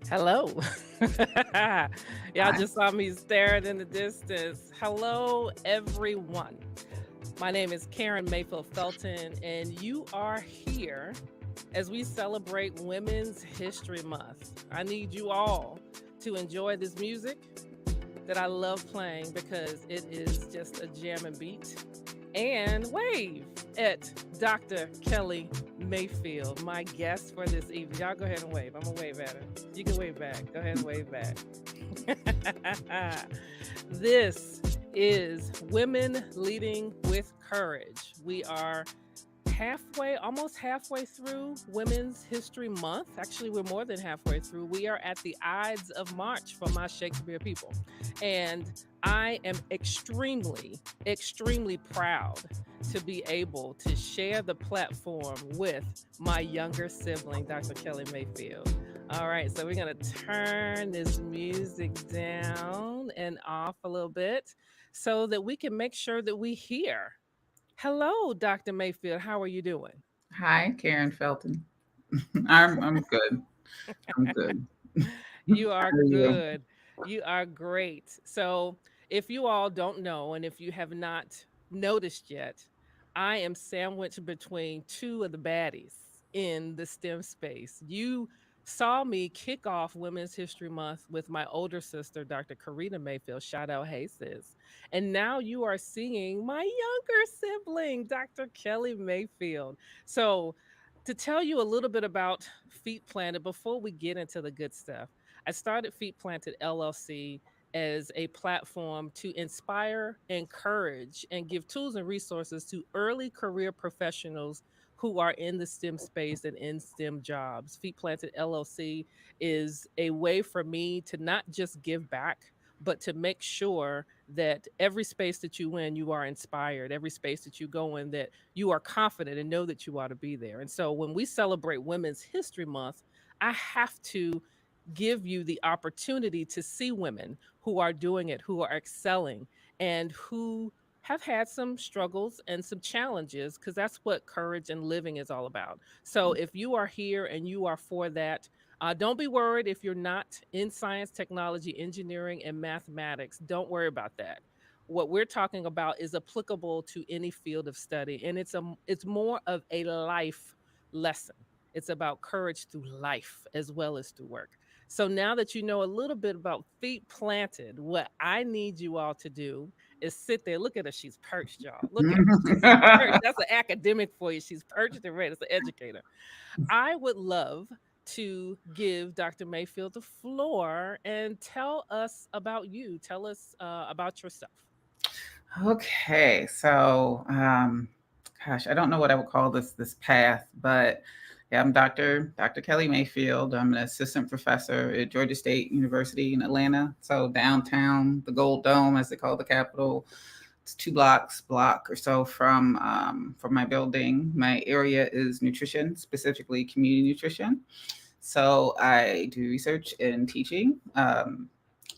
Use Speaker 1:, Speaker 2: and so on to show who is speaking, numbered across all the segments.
Speaker 1: Hello. Y'all
Speaker 2: Hi.
Speaker 1: just saw me staring in the distance. Hello, everyone. My name is Karen Mayfield Felton, and you are here as we celebrate Women's History Month. I need you all to enjoy this music that I love playing because it is just a jam and beat. And wave at Dr. Kellie Mayfield, my guest for this evening. Y'all go ahead and wave. I'm going to wave at her. You can wave back. Go ahead and wave back. This is Women Leading with Courage. We are almost halfway through Women's History Month. Actually, we're more than halfway through. We are at the Ides of March for my Shakespeare people. And I am extremely proud to be able to share the platform with my younger sibling, Dr. Kellie Mayfield. All right, so we're going to turn this music down and off a little bit so that we can make sure that we hear. Hello, Dr. Mayfield. How are you doing?
Speaker 2: Hi, Karen Felton. I'm good. I'm good.
Speaker 1: You
Speaker 2: How
Speaker 1: are
Speaker 2: are you?
Speaker 1: good. You are great. So, if you all don't know, and if you have not noticed yet, I am sandwiched between two of the baddies in the STEM space. You saw me kick off Women's History Month with my older sister, Dr. Karina Mayfield. Shout out, hey sis. And now you are seeing my younger sibling, Dr. Kellie Mayfield. So, to tell you a little bit about Feet Planted before we get into the good stuff, I started Feet Planted LLC as a platform to inspire, encourage, and give tools and resources to early career professionals who are in the STEM space and in STEM jobs. Feet Planted LLC is a way for me to not just give back, but to make sure that every space that you in, you are inspired. Every space that you go in, that you are confident and know that you ought to be there. And so when we celebrate Women's History Month, I have to give you the opportunity to see women who are doing it, who are excelling, and who have had some struggles and some challenges, because that's what courage and living is all about. So if you are here and you are for that, don't be worried if you're not in science, technology, engineering, and mathematics. Don't worry about that. What we're talking about is applicable to any field of study, and it's more of a life lesson. It's about courage through life as well as through work. So now that you know a little bit about Feet Planted, what I need you all to do is sit there. Look at her. She's perched, y'all. Look at her. She's perched. That's an academic for you. She's perched and ready. That's an educator. I would love to give Dr. Mayfield the floor and tell us about you. Tell us about yourself.
Speaker 2: Okay, so gosh, I don't know what I would call this path, but yeah, I'm Dr. Kellie Mayfield. I'm an assistant professor at Georgia State University in Atlanta, so downtown, the Gold Dome, as they call the Capitol. It's block or so from my building. My area is nutrition, specifically community nutrition. So I do research and teaching.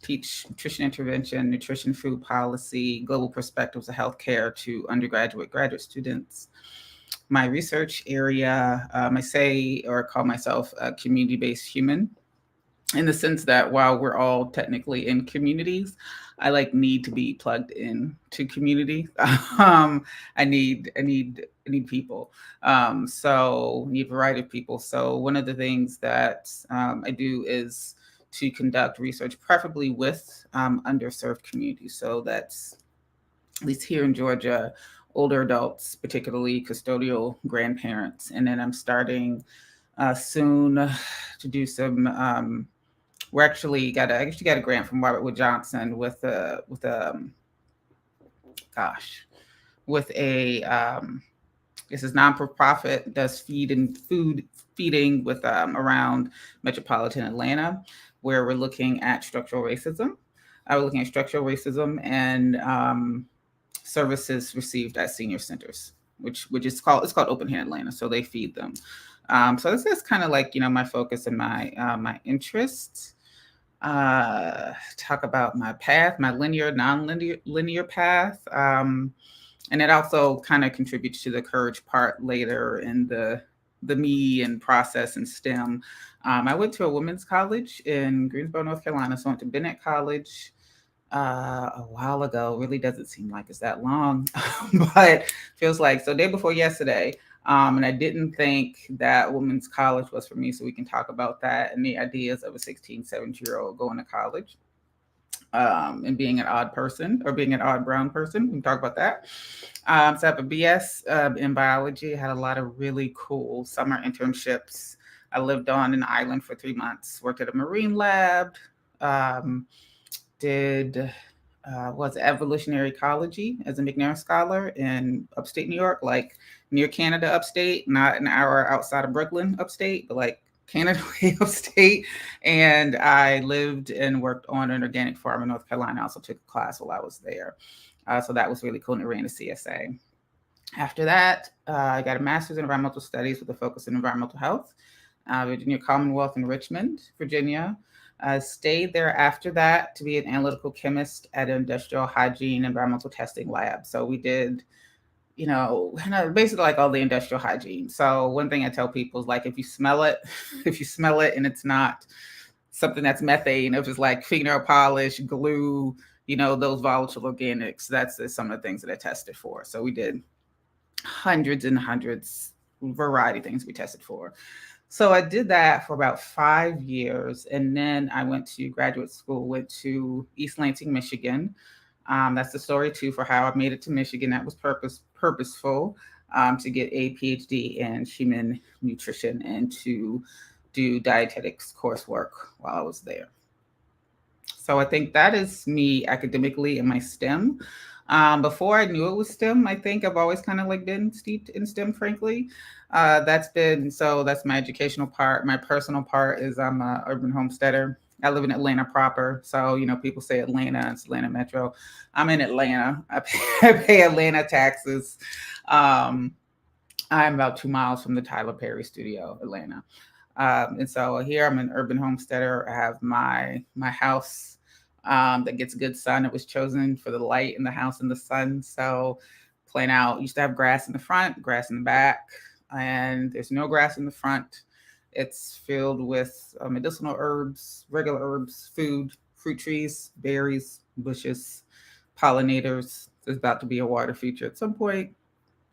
Speaker 2: Teach nutrition intervention, nutrition food policy, global perspectives of healthcare to undergraduate, graduate students. My research area, I say or call myself a community based human in the sense that while we're all technically in communities, I like need to be plugged in to community. I need people. So need a variety of people. So one of the things that I do is to conduct research, preferably with underserved communities. So that's at least here in Georgia, older adults, particularly custodial grandparents, and then I'm starting soon to do some we're I actually got a grant from Robert Wood Johnson gosh with a this is non for profit does food feeding with around metropolitan Atlanta, where we're looking at structural racism. We're looking at structural racism and services received at senior centers, which is called it's called Open Hand Atlanta. So they feed them. So this is kind of like my focus and my interests. Talk about my path, my linear, linear path. And it also kind of contributes to the courage part later in the me and process and STEM. I went to a women's college in Greensboro, North Carolina. So I went to Bennett College a while ago. Really doesn't seem like it's that long, but feels like so. Day before yesterday, and I didn't think that women's college was for me. So we can talk about that and the ideas of a 16, 17-year-old going to college, and being an odd person or being an odd brown person. We can talk about that. So I have a BS in biology. I had a lot of really cool summer internships. I lived on an island for 3 months, worked at a marine lab, um, did was evolutionary ecology as a McNair scholar in upstate New York, like near Canada upstate, not an hour outside of Brooklyn upstate, but like Canada way upstate. And I lived and worked on an organic farm in North Carolina. I also took a class while I was there. So that was really cool, and it ran a CSA. After that, I got a master's in environmental studies with a focus in environmental health, Virginia Commonwealth in Richmond, Virginia. Stayed there after that to be an analytical chemist at an industrial hygiene environmental testing lab. So we did, basically like all the industrial hygiene. So one thing I tell people is like, if you smell it, if you smell it and it's not something that's methane, if it's like fingernail polish, glue, those volatile organics, that's some of the things that I tested for. So we did hundreds and hundreds, variety of things we tested for. So I did that for about 5 years, and then I went to graduate school, went to East Lansing, Michigan. That's the story too for how I made it to Michigan. That was purposeful, to get a PhD in human nutrition and to do dietetics coursework while I was there. So I think that is me academically in my STEM. Before I knew it was STEM, I think I've always kind of like been steeped in STEM, frankly. That's my educational part. My personal part is I'm a urban homesteader. I live in Atlanta proper. So, people say Atlanta, it's Atlanta Metro. I'm in Atlanta. I pay Atlanta taxes. Um, I'm about 2 miles from the Tyler Perry studio, Atlanta. And so here I'm an urban homesteader. I have my house, that gets good sun. It was chosen for the light in the house and the sun. So playing out, used to have grass in the front, grass in the back, and there's no grass in the front. It's filled with medicinal herbs, regular herbs, food, fruit trees, berries, bushes, pollinators. There's about to be a water feature at some point,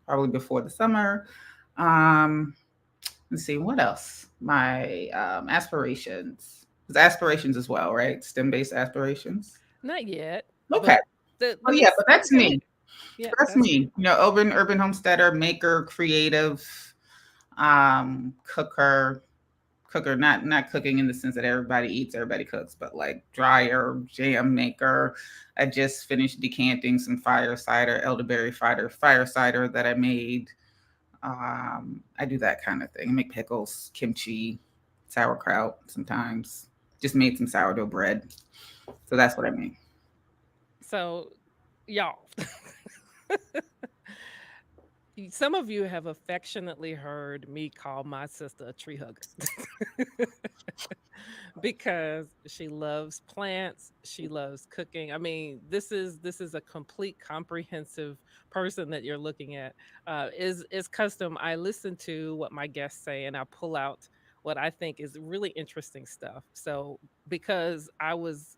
Speaker 2: probably before the summer. Um, let's see, what else? My aspirations. It's aspirations as well, right? STEM based aspirations.
Speaker 1: Not yet,
Speaker 2: Okay.
Speaker 1: but
Speaker 2: Oh
Speaker 1: but
Speaker 2: yeah,
Speaker 1: that's
Speaker 2: but that's
Speaker 1: okay.
Speaker 2: me.
Speaker 1: Yeah,
Speaker 2: That's
Speaker 1: that's
Speaker 2: me. Urban homesteader, maker, creative, cooker, not cooking in the sense that everybody eats, everybody cooks, but like dryer, jam maker. I just finished decanting some fire cider, elderberry fire cider that I made. I do that kind of thing. I make pickles, kimchi, sauerkraut sometimes. Just made some sourdough bread. So that's what I mean.
Speaker 1: so y'all. Some of you have affectionately heard me call my sister a tree hugger because she loves plants, she loves cooking. I mean, this is a complete comprehensive person that you're looking at. Is custom. I listen to what my guests say and I pull out what I think is really interesting stuff. So because I was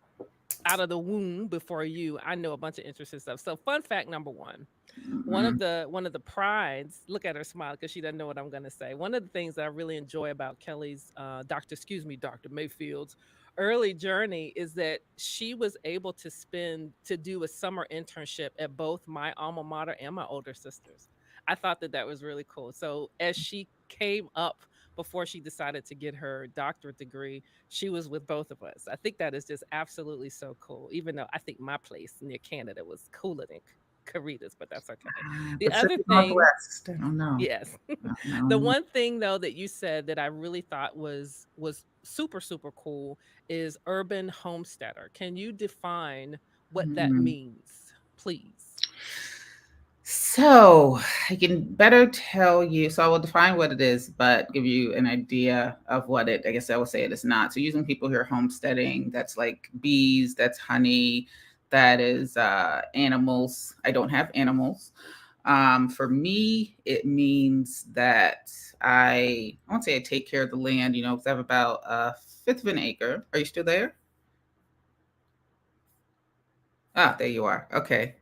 Speaker 1: out of the womb before you, I know a bunch of interesting stuff. So fun fact number one,
Speaker 2: Mm-hmm.
Speaker 1: one of the prides, look at her smile because she doesn't know what I'm going to say. One of the things that I really enjoy about Kelly's Dr. Mayfield's early journey is that she was able to do a summer internship at both my alma mater and my older sisters. I thought that that was really cool. So as she came up before she decided to get her doctorate degree, she was with both of us. I think that is just absolutely so cool. Even though I think my place near Canada was cooler than Caritas, but that's okay. The other
Speaker 2: Pacific
Speaker 1: thing,
Speaker 2: Northwest. I don't know.
Speaker 1: yes.
Speaker 2: I
Speaker 1: The
Speaker 2: don't know.
Speaker 1: one thing though that you said that I really thought was super cool is urban homesteader. Can you define what that
Speaker 2: Mm.
Speaker 1: means, please?
Speaker 2: So I can better tell you. So I will define what it is, but give you an idea of what it. I guess I would say it is not. So using people here homesteading, that's like bees, that's honey, that is animals. I don't have animals. For me, it means that I won't say I take care of the land, you know, because I have about a fifth of an acre. Are you still there? Ah, there you are. Okay.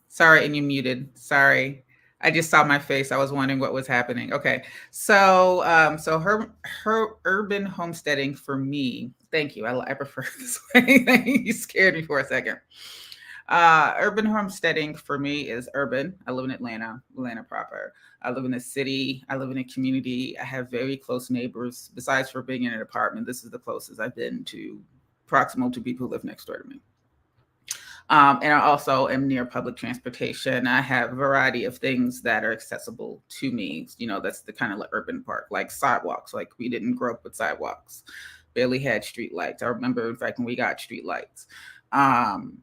Speaker 2: Sorry, and you muted. Sorry. I just saw my face. I was wondering what was happening. Okay. So her urban homesteading for me, thank you. I prefer this way. You scared me for a second. Urban homesteading for me is urban. I live in Atlanta, Atlanta proper. I live in a city. I live in a community. I have very close neighbors. Besides for being in an apartment, this is the closest I've been to proximal to people who live next door to me. And I also am near public transportation. I have a variety of things that are accessible to me. You know, that's the kind of like urban part, like sidewalks. Like we didn't grow up with sidewalks, barely had street lights. I remember, in fact, when we got street lights. Um,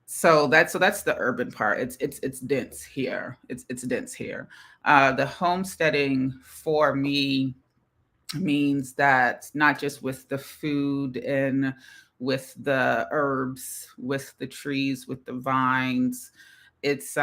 Speaker 2: so that's the urban part. It's dense here. It's dense here. The homesteading for me means that not just with the food and with the herbs, with the trees, with the vines, it's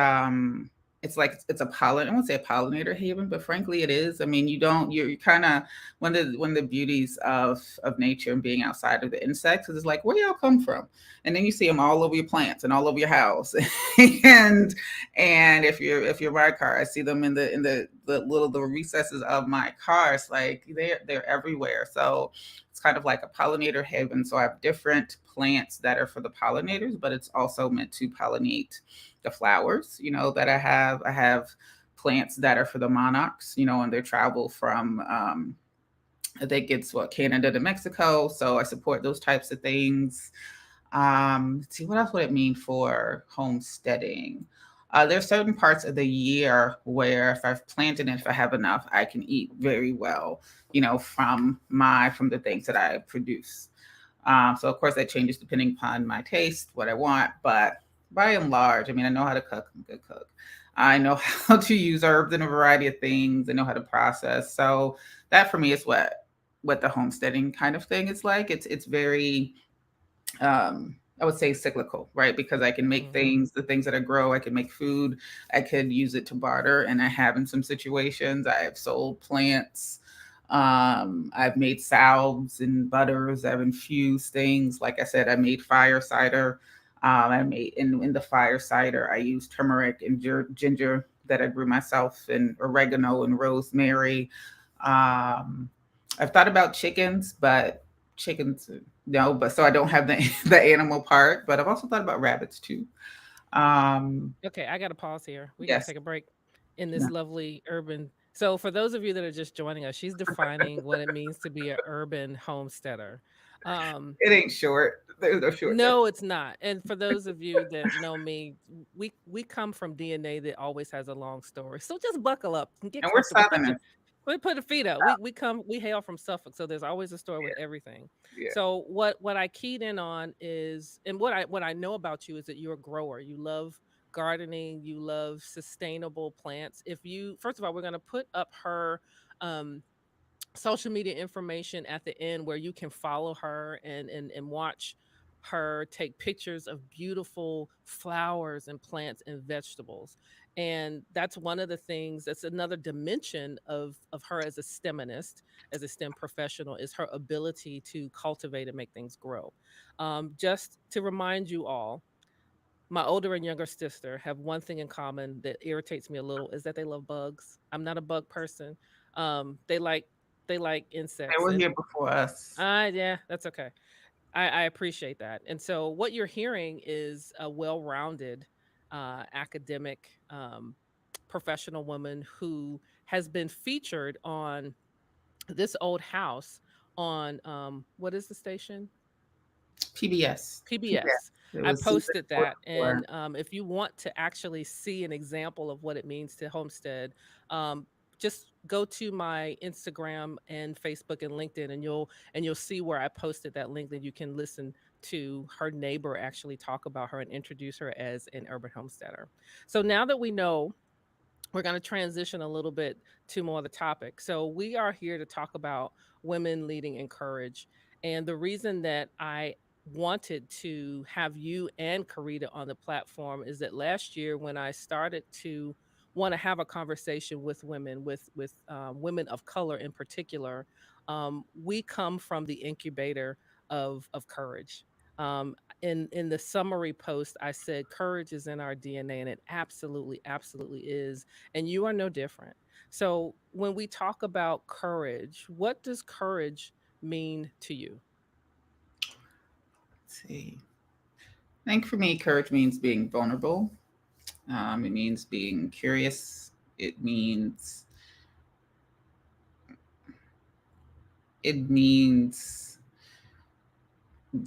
Speaker 2: it's like it's a pollen. I won't say a pollinator haven, but frankly, it is. I mean, you don't. You're kind of one of the beauties of nature and being outside of the insects is like where y'all come from, and then you see them all over your plants and all over your house, and if you're my car, I see them in the recesses of my car. It's like they're everywhere. So it's kind of like a pollinator haven. So I have different plants that are for the pollinators, but it's also meant to pollinate the flowers, you know, that I have. I have plants that are for the monarchs, you know, and they travel from I think it's what Canada to Mexico. So I support those types of things. Let's see, what else would it mean for homesteading? There's certain parts of the year where if I've planted and if I have enough, I can eat very well, you know, from the things that I produce. So of course that changes depending upon my taste, what I want, but by and large, I mean, I know how to cook. I'm a good cook. I know how to use herbs in a variety of things. I know how to process. So that for me is what the homesteading kind of thing is like. It's very I would say cyclical, right? Because I can make
Speaker 1: Hmm.
Speaker 2: the things that I grow, I can make food, I could use it to barter, and I have in some situations. I have sold plants. I've made salves and butters. I've infused things. Like I said, I made fire cider. I made in the fire cider. I used turmeric and ginger that I grew myself, and oregano and rosemary. Um, I've thought about chickens, but chickens no, but so I don't have the the animal part, but I've also thought about rabbits too. Um,
Speaker 1: Okay, I got to pause here. We got to
Speaker 2: yes.
Speaker 1: take a break in
Speaker 2: Yeah.
Speaker 1: this lovely urban. So, for those of you that are just joining us, she's defining what it means to be an urban homesteader. Um,
Speaker 2: It ain't short. There's no short
Speaker 1: no, it's not. And for those of you that know me, we come from DNA that always has a long story. So just buckle up and get
Speaker 2: and we're
Speaker 1: comfortable. Put your
Speaker 2: Southerners.
Speaker 1: put the feet up. We hail from Suffolk, so there's always a story with everything.
Speaker 2: Yeah.
Speaker 1: So what I keyed in on is, and what I know about you is that you're a grower. You love gardening. You love sustainable plants. If you first of all, we're gonna put up her um social media information at the end where you can follow her and watch her take pictures of beautiful flowers and plants and vegetables. And that's one of the things, that's another dimension of her as a STEMinist, as a STEM professional, is her ability to cultivate and make things grow. Just to remind you all, my older and younger sister have one thing in common that irritates me a little, is that they love bugs. I'm not a bug person. They like
Speaker 2: They
Speaker 1: insects,
Speaker 2: were
Speaker 1: and
Speaker 2: here before us.
Speaker 1: yeah, that's okay. I appreciate that. And so what you're hearing is a well-rounded academic professional woman who has been featured on this old house on what is the station?
Speaker 2: PBS. PBS.
Speaker 1: PBS.
Speaker 2: It
Speaker 1: I
Speaker 2: was season
Speaker 1: posted
Speaker 2: four
Speaker 1: that,
Speaker 2: before.
Speaker 1: and if you want to actually see an example of what it means to homestead, um, just go to my Instagram and Facebook and LinkedIn, and you'll see where I posted that link that you can listen to her neighbor actually talk about her and introduce her as an urban homesteader. So now that we know, we're going to transition a little bit to more of the topic. So we are here to talk about women leading and courage. And the reason that I wanted to have you and Karita on the platform is that last year when I started to want to have a conversation with women, with women of color in particular, we come from the incubator of courage. Um, in the summary post, I said courage is in our DNA, and it absolutely, absolutely is. And you are no different. So when we talk about courage, what does courage mean to you?
Speaker 2: Let's see. I think for me, courage means being vulnerable. It means being curious. It means it means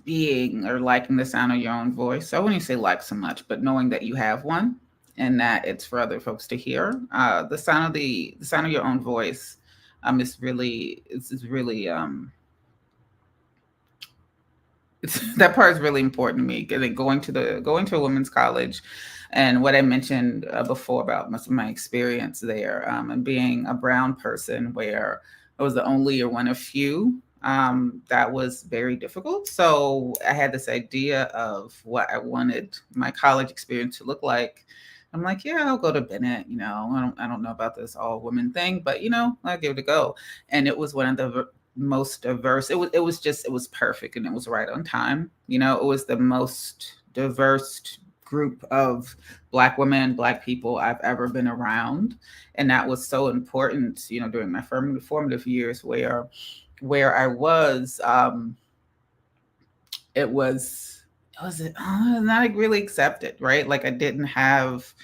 Speaker 2: being or liking the sound of your own voice. So I wouldn't say like so much, but knowing that you have one and that it's for other folks to hear. The sound of your own voice is really it's, that part is really important to me. I think going to a women's college, and what I mentioned before about most of my experience there, and being a brown person, where I was the only or one of few. That was very difficult. So I had this idea of what I wanted my college experience to look like. I'm like, yeah, I'll go to Bennett. I don't know about this all women thing, but I'll give it a go. And it was one of the most diverse. It was perfect, and it was right on time. It was the most diverse group of black women, black people I've ever been around. And that was so important, during my formative years where I was, it was not really accepted, right? Like I didn't have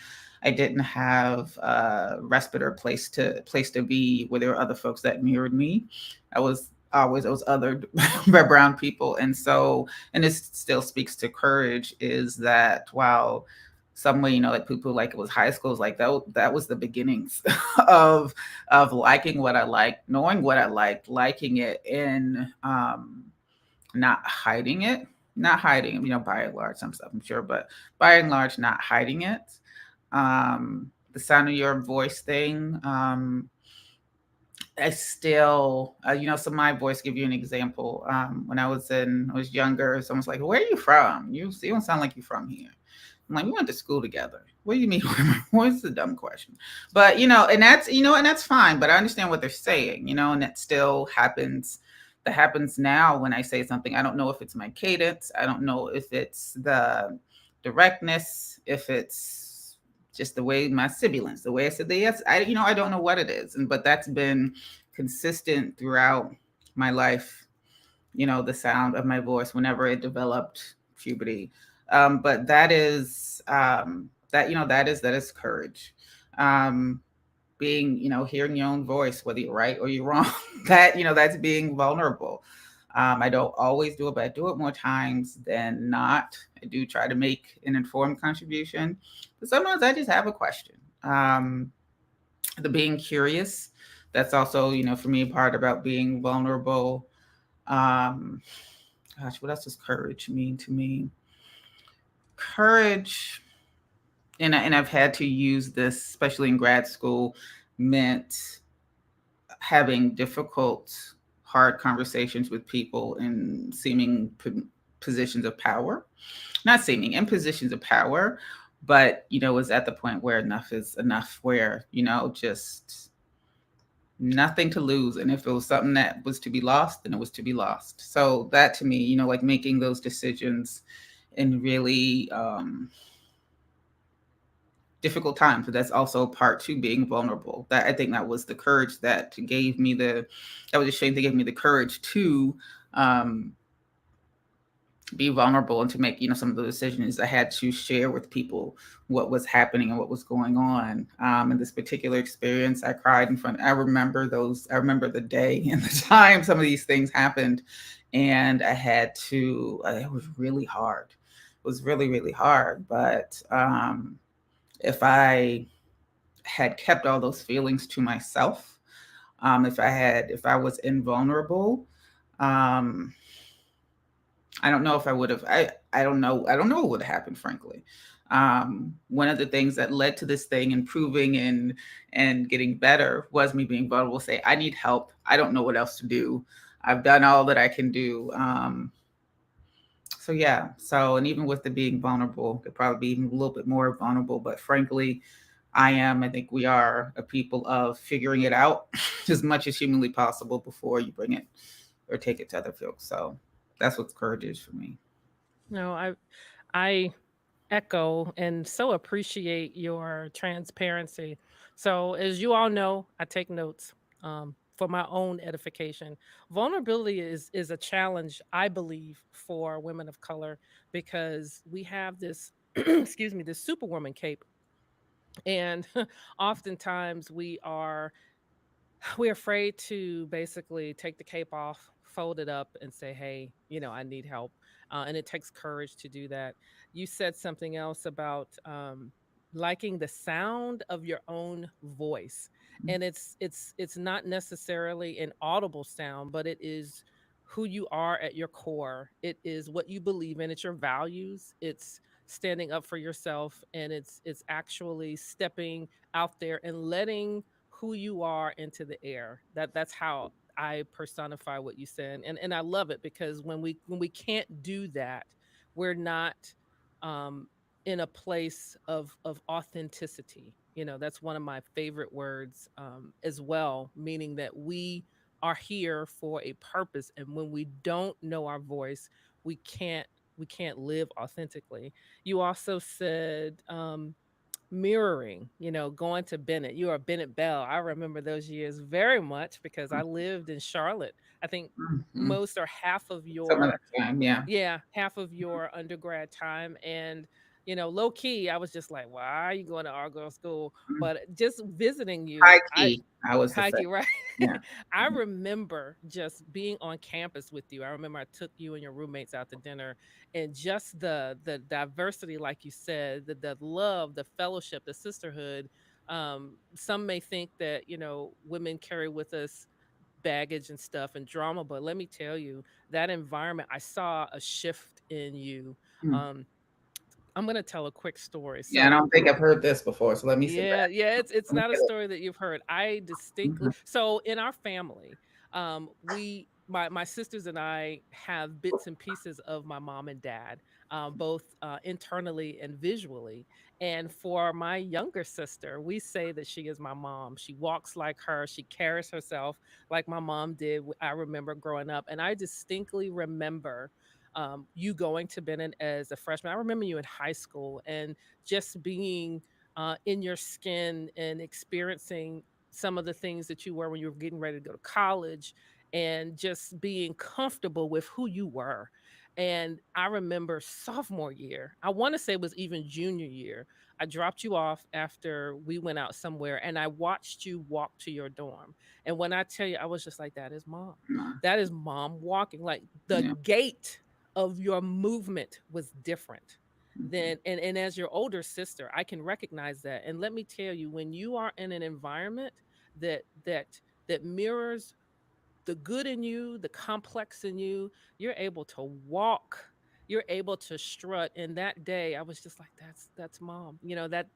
Speaker 2: a respite or place to be where there were other folks that mirrored me. I was always those other by brown people. And so, and this still speaks to courage, is that while some way, like people like it was high schools, like that was the beginnings of liking what I liked, knowing what I liked, liking it, and not hiding it. Not hiding, by and large, some stuff I'm sure, but by and large, not hiding it. The sound of your voice thing. I still, so my voice, give you an example. When I was younger, someone's like, "Where are you from? You don't sound like you're from here." I'm like, "We went to school together." What do you mean? What's the dumb question? But and that's fine. But I understand what they're saying. And that still happens. That happens now when I say something. I don't know if it's my cadence. I don't know if it's the directness. If it's just the way my sibilance, the way I said the yes. I don't know what it is, but that's been consistent throughout my life. The sound of my voice whenever it developed puberty. But that is that is courage. Um, being, hearing your own voice, whether you're right or you're wrong. That's being vulnerable. I don't always do it, but I do it more times than not. I do try to make an informed contribution, but sometimes I just have a question. The being curious, that's also, for me, part about being vulnerable. Um, Gosh, what else does courage mean to me? Courage, and I've had to use this, especially in grad school, meant having difficult, hard conversations with people in seeming positions of power. Not seeming, in positions of power, but was at the point where enough is enough, where just nothing to lose, and if it was something that was to be lost, then it was to be lost. So that to me, like making those decisions in really difficult times, but that's also part to being vulnerable. That, I think, that was the courage that was the strength that gave me the courage to um be vulnerable, and to make some of the decisions. I had to share with people what was happening and what was going on. In this particular experience, I cried in front. I remember the day and the time some of these things happened, and I had to. It was really hard. It was really, really hard. But if I had kept all those feelings to myself, if I was invulnerable, um, I don't know if I would have. I don't know. I don't know what would have happened, frankly. One of the things that led to this thing improving and getting better was me being vulnerable. Say, I need help. I don't know what else to do. I've done all that I can do. So yeah, so and even with the being vulnerable, could probably be even a little bit more vulnerable. But frankly, I think we are a people of figuring it out as much as humanly possible before you bring it or take it to other folks. So that's what courage is for me.
Speaker 1: No, I echo and so appreciate your transparency. So, as you all know, I take notes for my own edification. Vulnerability is a challenge, I believe, for women of color because we have this, excuse me, this superwoman cape, and oftentimes we're afraid to basically take the cape off, fold it up, and say, hey, I need help. And it takes courage to do that. You said something else about liking the sound of your own voice. And it's not necessarily an audible sound, but it is who you are at your core. It is what you believe in, it's your values, it's standing up for yourself, and it's actually stepping out there and letting who you are into the air. That's how I personify what you said. And I love it because when we can't do that, we're not um in a place of authenticity. That's one of my favorite words as well, meaning that we are here for a purpose, and when we don't know our voice, we can't we can't live authentically. You also said mirroring, going to Bennett. You are Bennett Bell. I remember those years very much because I lived in Charlotte. I think
Speaker 2: Mm-hmm.
Speaker 1: most or half of
Speaker 2: Some of
Speaker 1: your
Speaker 2: that time, yeah.
Speaker 1: yeah, half of your undergrad time. And, low key, I was just like, why are you going to our girl school?
Speaker 2: Mm.
Speaker 1: But just visiting you,
Speaker 2: High key, I was the same.
Speaker 1: Heike, right?
Speaker 2: Yeah.
Speaker 1: I remember just being on campus with you. I remember I took you and your roommates out to dinner, and just the diversity, like you said, the love, the fellowship, the sisterhood. Some may think that women carry with us baggage and stuff and drama, but let me tell you, that environment, I saw a shift in you.
Speaker 2: Mm.
Speaker 1: Um, I'm gonna tell a quick story.
Speaker 2: Yeah, I
Speaker 1: So
Speaker 2: don't think I've heard this before. So let me sit
Speaker 1: yeah,
Speaker 2: back.
Speaker 1: yeah, it's
Speaker 2: Let me
Speaker 1: not a
Speaker 2: get it.
Speaker 1: story that you've heard. I distinctly
Speaker 2: Mhm.
Speaker 1: so in our family, we my sisters and I have bits and pieces of my mom and dad, both internally and visually. And for my younger sister, we say that she is my mom. She walks like her. She carries herself like my mom did. I remember growing up, and I distinctly remember you going to Bennett as a freshman. I remember you in high school and just being in your skin and experiencing some of the things that you were when you were getting ready to go to college, and just being comfortable with who you were. And I remember sophomore year, I want to say it was even junior year, I dropped you off after we went out somewhere, and I watched you walk to your dorm. And when I tell you, I was just like, that is mom.
Speaker 2: Mm.
Speaker 1: That is mom walking. Like the
Speaker 2: Yeah.
Speaker 1: gait of your movement was different
Speaker 2: Mhm.
Speaker 1: then. And as your older sister, I can recognize that. And let me tell you, when you are in an environment that that that mirrors the good in you, the complex in you, you're able to walk, you're able to strut. And that day I was just like, that's mom. That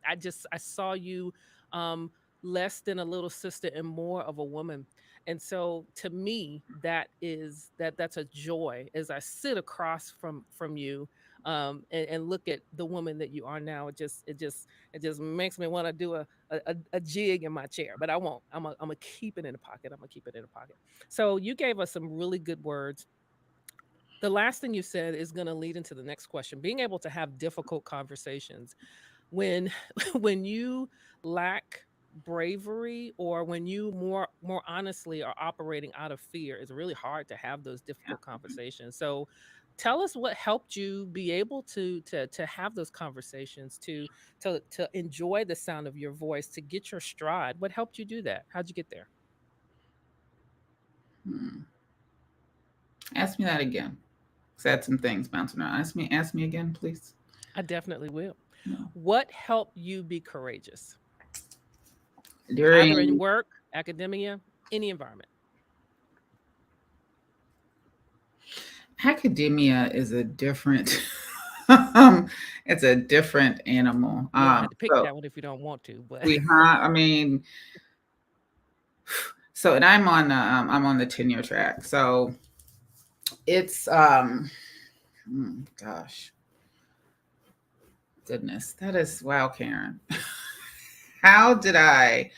Speaker 1: I saw you um less than a little sister and more of a woman. And so to me, that's a joy as I sit across from you and look at the woman that you are now. It just makes me want to do a jig in my chair, but I won't. I'm gonna keep it in the pocket. I'm gonna keep it in the pocket. So you gave us some really good words. The last thing you said is going to lead into the next question. Being able to have difficult conversations when when you lack bravery, or when you more honestly are operating out of fear, it's really hard to have those
Speaker 2: Yeah.
Speaker 1: difficult conversations. So tell us what helped you be able to have those conversations, to enjoy the sound of your voice, to get your stride. What helped you do that? How'd you get there?
Speaker 2: Hmm. Ask me that again. 'Cause I had some things bouncing around. Ask me again, please.
Speaker 1: I definitely will.
Speaker 2: No.
Speaker 1: What helped you be courageous, either in
Speaker 2: During
Speaker 1: work, academia, any environment?
Speaker 2: academia is a different it's a different animal.
Speaker 1: You don't have to pick
Speaker 2: So
Speaker 1: that one if you don't want to, but
Speaker 2: I mean, so and I'm on the tenure track. So it's Gosh, goodness, that is wow, Karen. how did I?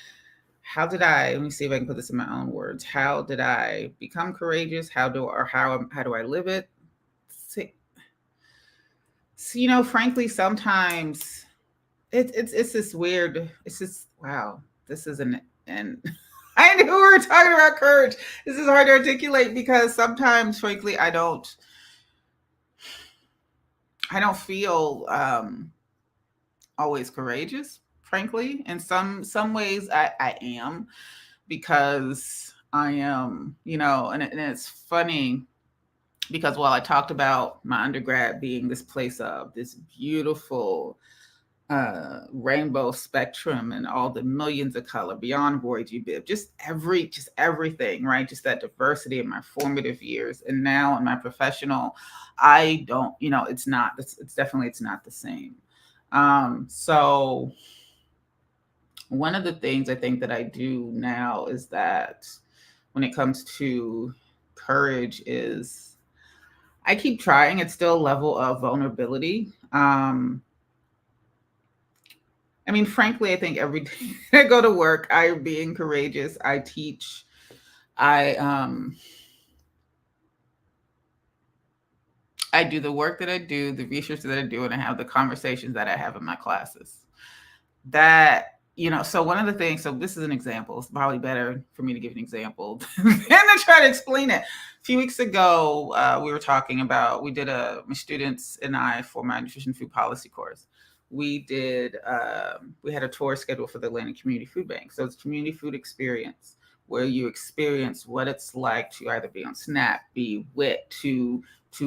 Speaker 2: How did I? Let me see if I can put this in my own words. How did I become courageous? How do I live it? See, frankly, sometimes it's this weird. It's just wow. This is an and I knew we were talking about courage. This is hard to articulate because sometimes, frankly, I don't feel always courageous. Frankly, in some ways, I am because I am, and it's funny because while I talked about my undergrad being this place of this beautiful rainbow spectrum and all the millions of color beyond Roy G. Biv, just everything, right? Just that diversity in my formative years, and now in my professional, I don't, it's definitely it's not the same. So one of the things I think that I do now is that when it comes to courage is I keep trying. It's still a level of vulnerability. I mean, frankly, I think every day I go to work, I'm being courageous. I teach. I I do the work that I do, the research that I do, and I have the conversations that I have in my classes. That so one of the things. So this is an example. It's probably better for me to give an example than to try to explain it. A few weeks ago, we were talking about. We did my students and I for my nutrition food policy course. We had a tour scheduled for the Atlanta Community Food Bank. So it's community food experience where you experience what it's like to either be on SNAP, be WIC, to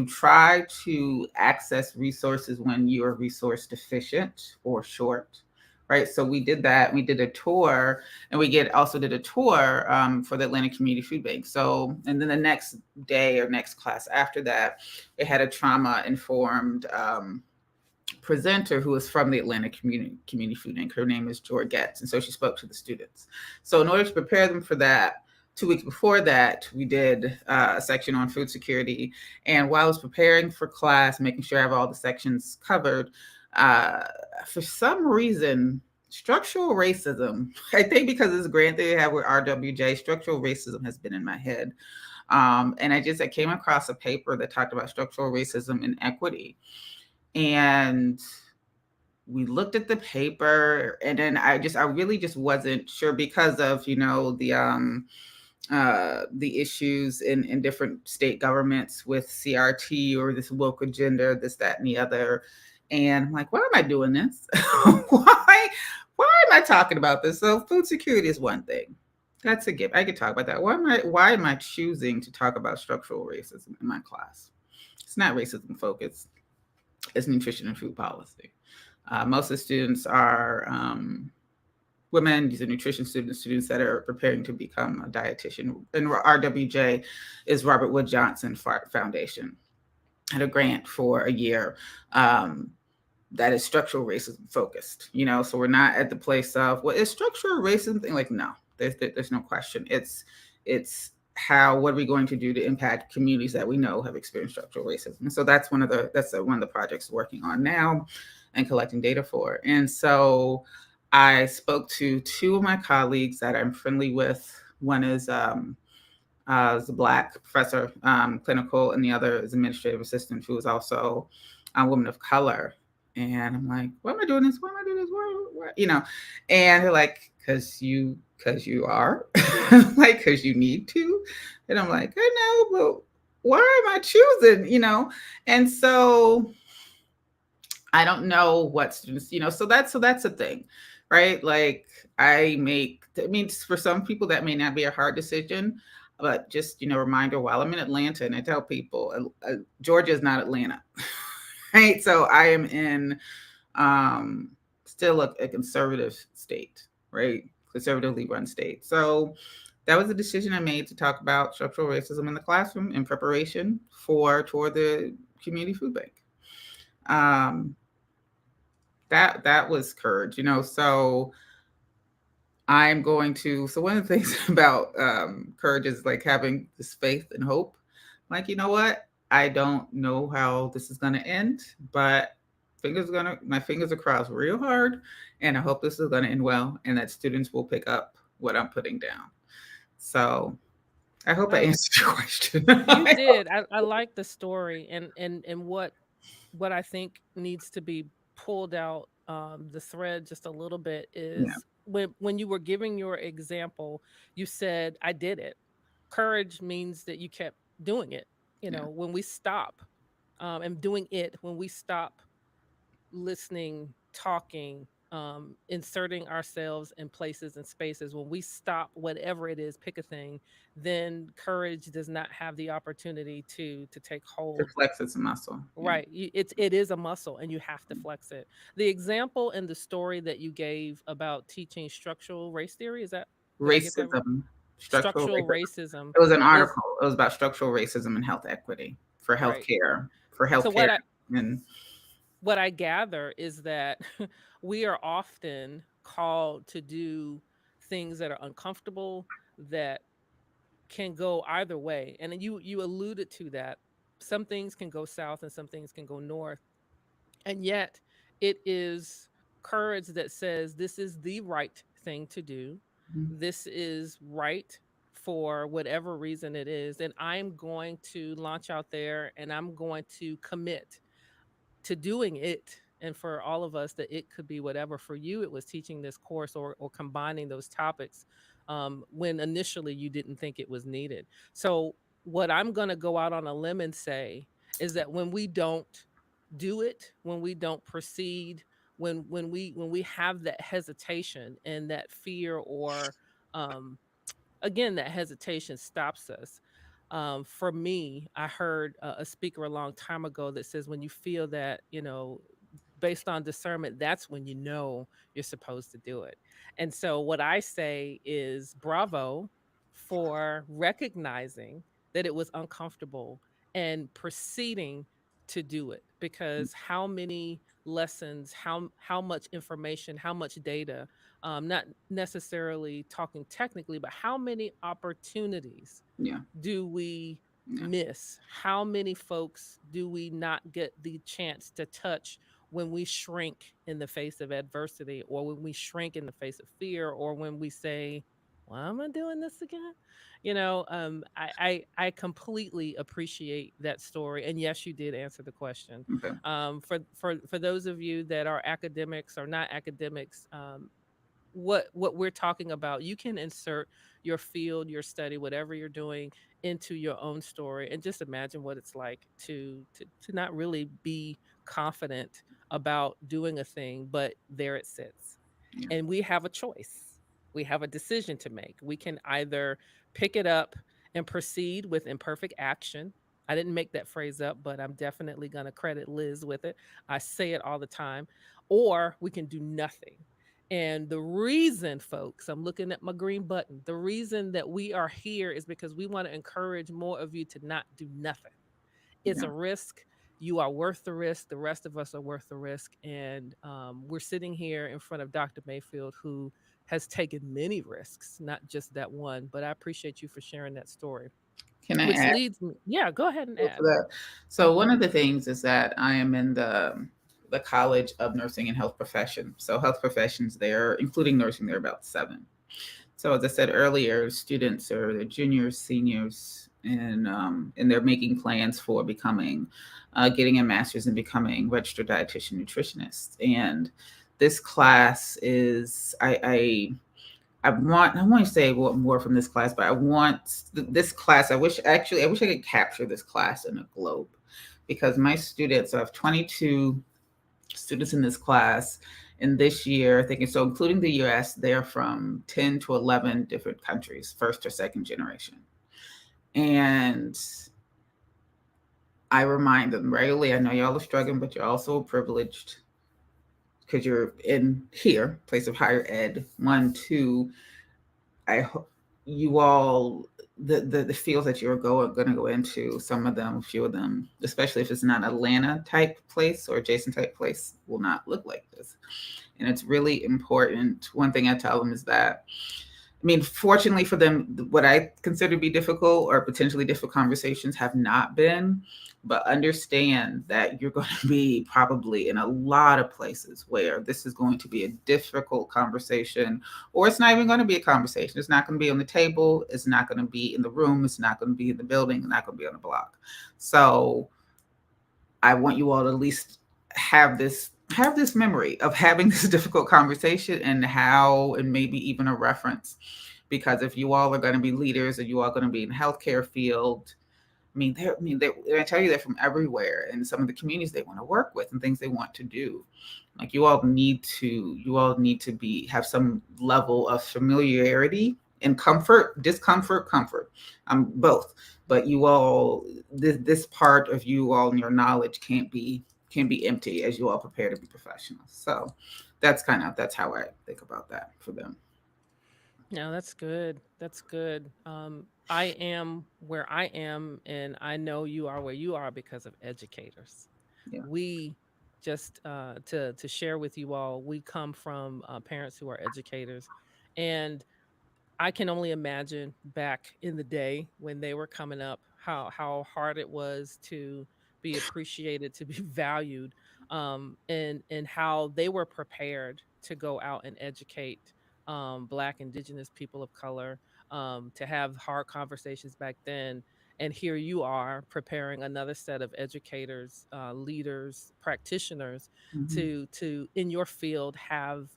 Speaker 2: try to access resources when you are resource deficient or short. Right, so we did that. We did a tour, and also did a tour for the Atlanta Community Food Bank. So, and then the next day or next class after that, it had a trauma informed presenter who is from the Atlanta Community Food Bank. Her name is Georgette, and so she spoke to the students. So in order to prepare them for that, 2 weeks before that, we did a section on food security. And while I was preparing for class, making sure I have all the sections covered, for some reason, structural racism, I think because of this grant that they have with RWJ, structural racism has been in my head. And I came across a paper that talked about structural racism and equity. And we looked at the paper, and then I really just wasn't sure because of the issues in different state governments with CRT or this woke agenda, this, that, and the other. And I'm like, why am I doing this? why am I talking about this? So food security is one thing. That's a gift. I could talk about that. Why am I choosing to talk about structural racism in my class? It's not racism focused. It's nutrition and food policy. Most of the students are women. These are nutrition students that are preparing to become a dietitian. And RWJ is Robert Wood Johnson Foundation. Had a grant for a year that is structural racism focused. So we're not at the place of, well, is structural racism thing? Like, no, there's no question. It's what are we going to do to impact communities that we know have experienced structural racism? And so that's one of the projects we're working on now and collecting data for. And so I spoke to two of my colleagues that I'm friendly with. One is a Black professor, clinical, and the other is administrative assistant who is also a woman of color. And I'm like, why am I doing this? Why am I doing this? Why? And they're like, because you are, like, because you need to. And I'm like, I know, but why am I choosing? And so I don't know what students, so that's a thing, right? Like for some people that may not be a hard decision, but just, reminder, while I'm in Atlanta, and I tell people, Georgia is not Atlanta, right? So I am in still a conservative state, right? Conservatively run state. So that was a decision I made to talk about structural racism in the classroom in preparation toward the community food bank. That was courage, so I'm going to, so one of the things about courage is like having this faith and hope. Like, you know what? I don't know how this is going to end, but my fingers are crossed real hard, and I hope this is going to end well, and that students will pick up what I'm putting down. So I hope I
Speaker 1: I
Speaker 2: answered your question.
Speaker 1: You did. I like the story, and what I think needs to be pulled out, the thread just a little bit
Speaker 2: Yeah,
Speaker 1: is when you were giving your example, you said, "I did it." Courage means that you kept doing it.
Speaker 2: yeah,
Speaker 1: When we stop, and doing it, when we stop listening, talking, inserting ourselves in places and spaces, when we stop whatever it is, pick a thing, then courage does not have the opportunity to take
Speaker 2: to
Speaker 1: hold.
Speaker 2: flex its muscle. Yeah,
Speaker 1: Right. It is a muscle and you have to flex it. The example and the story that you gave about teaching structural race theory, is that, did I get that right?
Speaker 2: racism, structural
Speaker 1: Structural
Speaker 2: racism.
Speaker 1: racism
Speaker 2: It was an
Speaker 1: is
Speaker 2: article. It was about structural racism and health equity
Speaker 1: right.
Speaker 2: for
Speaker 1: So
Speaker 2: healthcare, and
Speaker 1: what I gather is that we are often called to do things that are uncomfortable, that can go either way. And then you alluded to that. Some things can go south and some things can go north. And yet it is courage that says this is the right thing to do. This is right for whatever reason it is. And I'm going to launch out there and I'm going to commit to doing it. And for all of us, that it could be whatever. For you, it was teaching this course, or combining those topics, when initially you didn't think it was needed. So what I'm going to go out on a limb and say is that when we don't do it, when we don't proceed, when we have that hesitation and that fear, or um, again, that hesitation stops us. For me, I heard a speaker a long time ago that says, when you feel that, based on discernment, that's when you know you're supposed to do it. And so, what I say is bravo for recognizing that it was uncomfortable and proceeding to do it, because how many lessons, how much information, how much data, not necessarily talking technically, but how many opportunities
Speaker 2: yeah,
Speaker 1: do we
Speaker 2: yeah,
Speaker 1: miss? How many folks do we not get the chance to touch when we shrink in the face of adversity, or when we shrink in the face of fear, or when we say, "Why am I doing this again?" I completely appreciate that story, and yes, you did answer the question.
Speaker 2: okay,
Speaker 1: For those of you that are academics or not academics, what we're talking about, you can insert your field, your study, whatever you're doing, into your own story, and just imagine what it's like to not really be confident about doing a thing, but there it sits.
Speaker 2: yeah,
Speaker 1: And we have a choice. We have a decision to make. We can either pick it up and proceed with imperfect action. I didn't make that phrase up, but I'm definitely going to credit Liz with it. I say it all the time. Or we can do nothing. And the reason, folks, I'm looking at my green button. The reason that we are here is because we want to encourage more of you to not do nothing. It's
Speaker 2: yeah.
Speaker 1: a risk. You are worth the risk. The rest of us are worth the risk. And we're sitting here in front of Dr. Mayfield, who has taken many risks, not just that one. But I appreciate you for sharing that story,
Speaker 2: Can I
Speaker 1: which
Speaker 2: add
Speaker 1: leads me, yeah, go ahead and
Speaker 2: to
Speaker 1: add.
Speaker 2: that? So
Speaker 1: Hmm.
Speaker 2: one of the things is that I am in the College of Nursing and Health Profession. So health professions there, including nursing, there are about seven. So as I said earlier, students are the juniors, seniors, and they're making plans for becoming, getting a master's and becoming registered dietitian nutritionist. And this class is, I want to say what more from this class, but I want this class. I wish I could capture this class in a globe, because my students, so I have 22 students in this class. And this year, I think, so including the US, they're from 10 to 11 different countries, first or second generation. And I remind them regularly, I know y'all are struggling, but you're also privileged because you're in here, place of higher ed. One, two, I hope you all, the fields that you're going to go into, some of them, a few of them, especially if it's not Atlanta type place or adjacent type place, will not look like this. And it's really important. One thing I tell them is that I mean, fortunately for them, what I consider to be difficult or potentially difficult conversations have not been. But understand that you're going to be probably in a lot of places where this is going to be a difficult conversation, or it's not even going to be a conversation. It's not going to be on the table. It's not going to be in the room. It's not going to be in the building. It's not going to be on the block. So I want you all to at least have this memory of having this difficult conversation and how, and maybe even a reference, because if you all are going to be leaders and you all are going to be in the healthcare field, I tell you, they're from everywhere, and some of the communities they want to work with and things they want to do. Like you all need to be have some level of familiarity and comfort, discomfort, comfort, both. But you all, this part of you all and your knowledge can be empty as you all prepare to be professionals. So that's how I think about that for them.
Speaker 1: No, that's good. That's good. I am where I am, and I know you are where you are because of educators.
Speaker 2: Yeah.
Speaker 1: We just to share with you all, we come from parents who are educators, and I can only imagine back in the day when they were coming up, how hard it was to be appreciated, to be valued, and how they were prepared to go out and educate Black, Indigenous people of color, to have hard conversations back then. And here you are preparing another set of educators, leaders, practitioners
Speaker 2: Hmm.
Speaker 1: to in your field have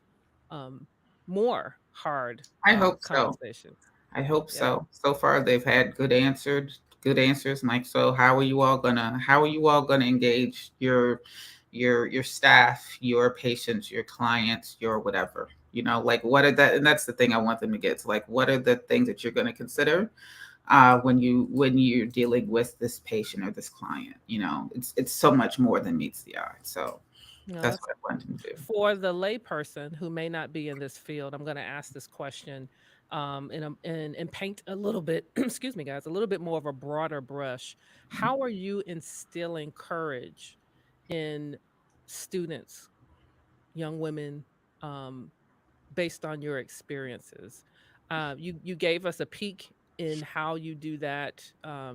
Speaker 1: um, more hard
Speaker 2: I hope so.
Speaker 1: conversations.
Speaker 2: I hope
Speaker 1: Yeah.
Speaker 2: so. So far, they've had good answers. Mike, so how are you all gonna engage your staff, your patients, your clients, your whatever? You know, like what are that? And that's the thing I want them to get to. Like, what are the things that you're gonna consider when you're dealing with this patient or this client? You know, it's so much more than meets the eye. So
Speaker 1: You know,
Speaker 2: that's
Speaker 1: that's
Speaker 2: what I want them to do.
Speaker 1: for the layperson who may not be in this field. I'm going to ask this question and paint a little bit, excuse me, guys, a little bit more of a broader brush. How are you instilling courage in students, young women, um, based on your experiences? You gave us a peek in how you do that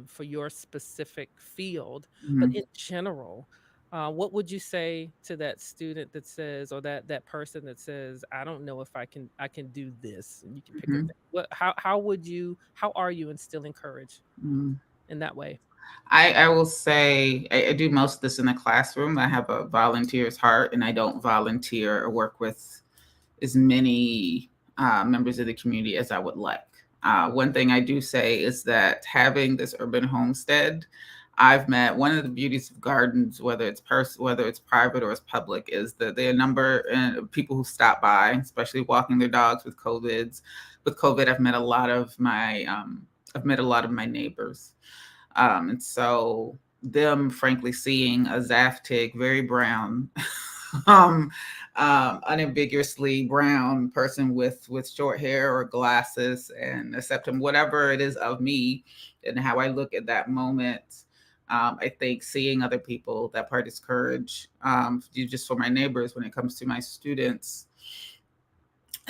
Speaker 1: for your specific field, but
Speaker 2: Mhm.
Speaker 1: in general, what would you say to that student that says, or that person that says, "I don't know if I can do this," and you can pick a
Speaker 2: Mhm.
Speaker 1: thing. How are you instilling courage
Speaker 2: Mhm.
Speaker 1: in that way?
Speaker 2: I will say I do most of this in the classroom. I have a volunteer's heart, and I don't volunteer or work with as many members of the community as I would like. One thing I do say is that having this urban homestead, I've met one of the beauties of gardens, whether it's private or it's public, is that the number of people who stop by, especially walking their dogs with COVIDs. With COVID, I've met a lot of my neighbors, and so them frankly seeing a Zaftig, very brown, um, unambiguously brown person with short hair or glasses and a septum, whatever it is of me, and how I look at that moment. I think seeing other people, that part is courage. Just for my neighbors, when it comes to my students,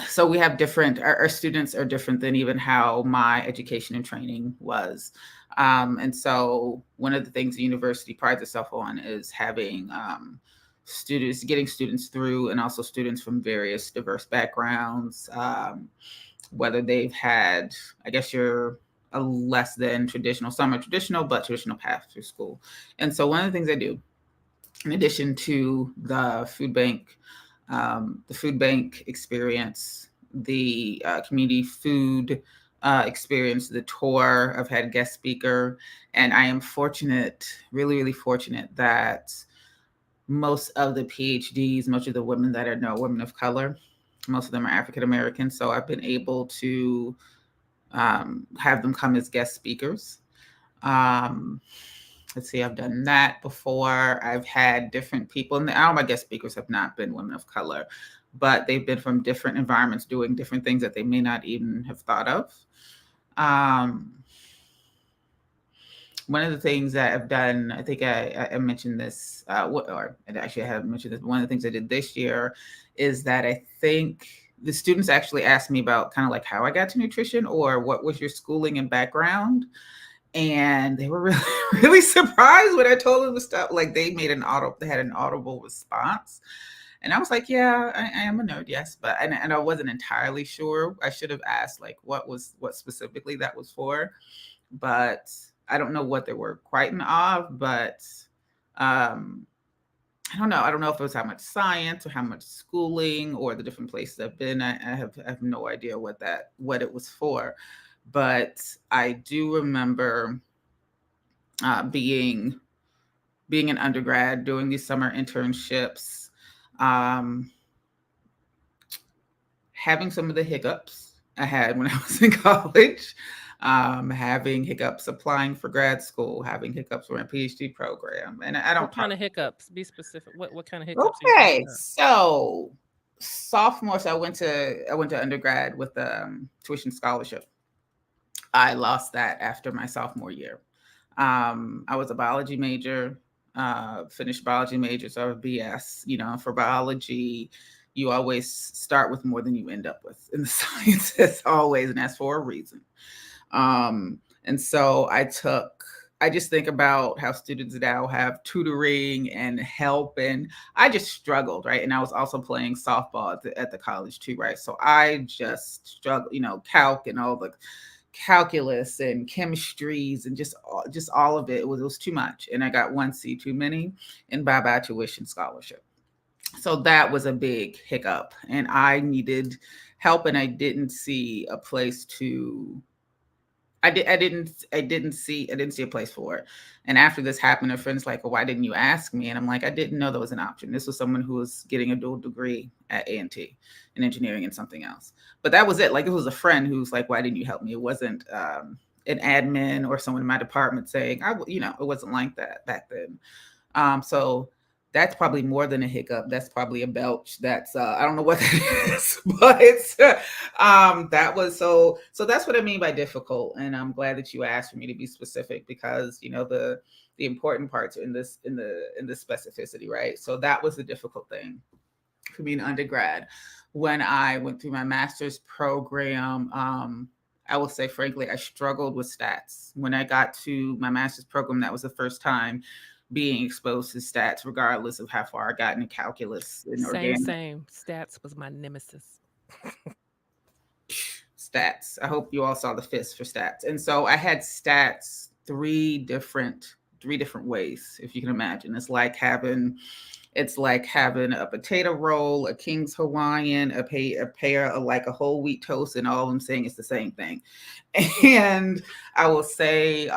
Speaker 2: so we have our students are different than even how my education and training was. And so one of the things the university prides itself on is having students, getting students through, and also students from various diverse backgrounds, whether they've had, I guess you're a less than traditional, some are traditional, but traditional path through school. And so one of the things I do, in addition to the food bank experience, the community food experience, the tour. I've had guest speaker, and I am fortunate, really, really fortunate that most of the PhDs, most of the women that are no women of color, most of them are African American. So I've been able to have them come as guest speakers. Um, let's see, I've done that before. I've had different people, and all my guest speakers have not been women of color, but they've been from different environments doing different things that they may not even have thought of. Um, One of the things that I've done, I think I mentioned this, or actually I haven't mentioned this, but one of the things I did this year is that I think the students actually asked me about kind of like how I got to nutrition or what was your schooling and background. And they were really, really surprised when I told them the stuff. Like they had an audible response. And I was like, yeah, I am a nerd, yes, but and I wasn't entirely sure. I should have asked like what specifically that was for, but I don't know what they were quite in awe of. But um, I don't know. I don't know if it was how much science or how much schooling or the different places I've been. I have no idea what it was for, but I do remember being an undergrad doing these summer internships. Um, Having some of the hiccups I had when I was in college, having hiccups applying for grad school, having hiccups for a PhD program, and I don't
Speaker 1: What
Speaker 2: talk.
Speaker 1: kind of hiccups? Be specific. What kind of hiccups are you talking
Speaker 2: Okay,
Speaker 1: about?
Speaker 2: so sophomore, so I went to undergrad with a tuition scholarship. I lost that after my sophomore year. I was a biology major, finished biology major, so I was BS. You know, for biology, you always start with more than you end up with in the sciences, always, and that's for a reason. And so I just think about how students now have tutoring and help, and I just struggled, right? And I was also playing softball at the college too, right? So I just struggled, you know, calc and all the calculus and chemistries and just all of it. It was too much, and I got one C too many, and bye bye tuition scholarship. So that was a big hiccup, and I needed help, and I didn't see a place for it. And after this happened, a friend's like, "Well, why didn't you ask me?" And I'm like, "I didn't know that was an option." This was someone who was getting a dual degree at A&T in engineering and something else. But that was it. Like it was a friend who's like, "Why didn't you help me?" It wasn't an admin or someone in my department saying, you know, it wasn't like that back then. So that's probably more than a hiccup. That's probably a belch. That's I don't know what that is, but that was so that's what I mean by difficult. And I'm glad that you asked for me to be specific because you know the important parts are in the specificity, right? So that was the difficult thing for me in undergrad. When I went through my master's program, I will say frankly, I struggled with stats. When I got to my master's program, that was the first time being exposed to stats, regardless of how far I got into calculus and
Speaker 1: Same,
Speaker 2: organic
Speaker 1: same. Stats was my nemesis.
Speaker 2: stats. I hope you all saw the fist for stats. And so I had stats three different ways, if you can imagine. It's like having a potato roll, a King's Hawaiian, a pair of like a whole wheat toast, and all of them saying it's the same thing. And I will say,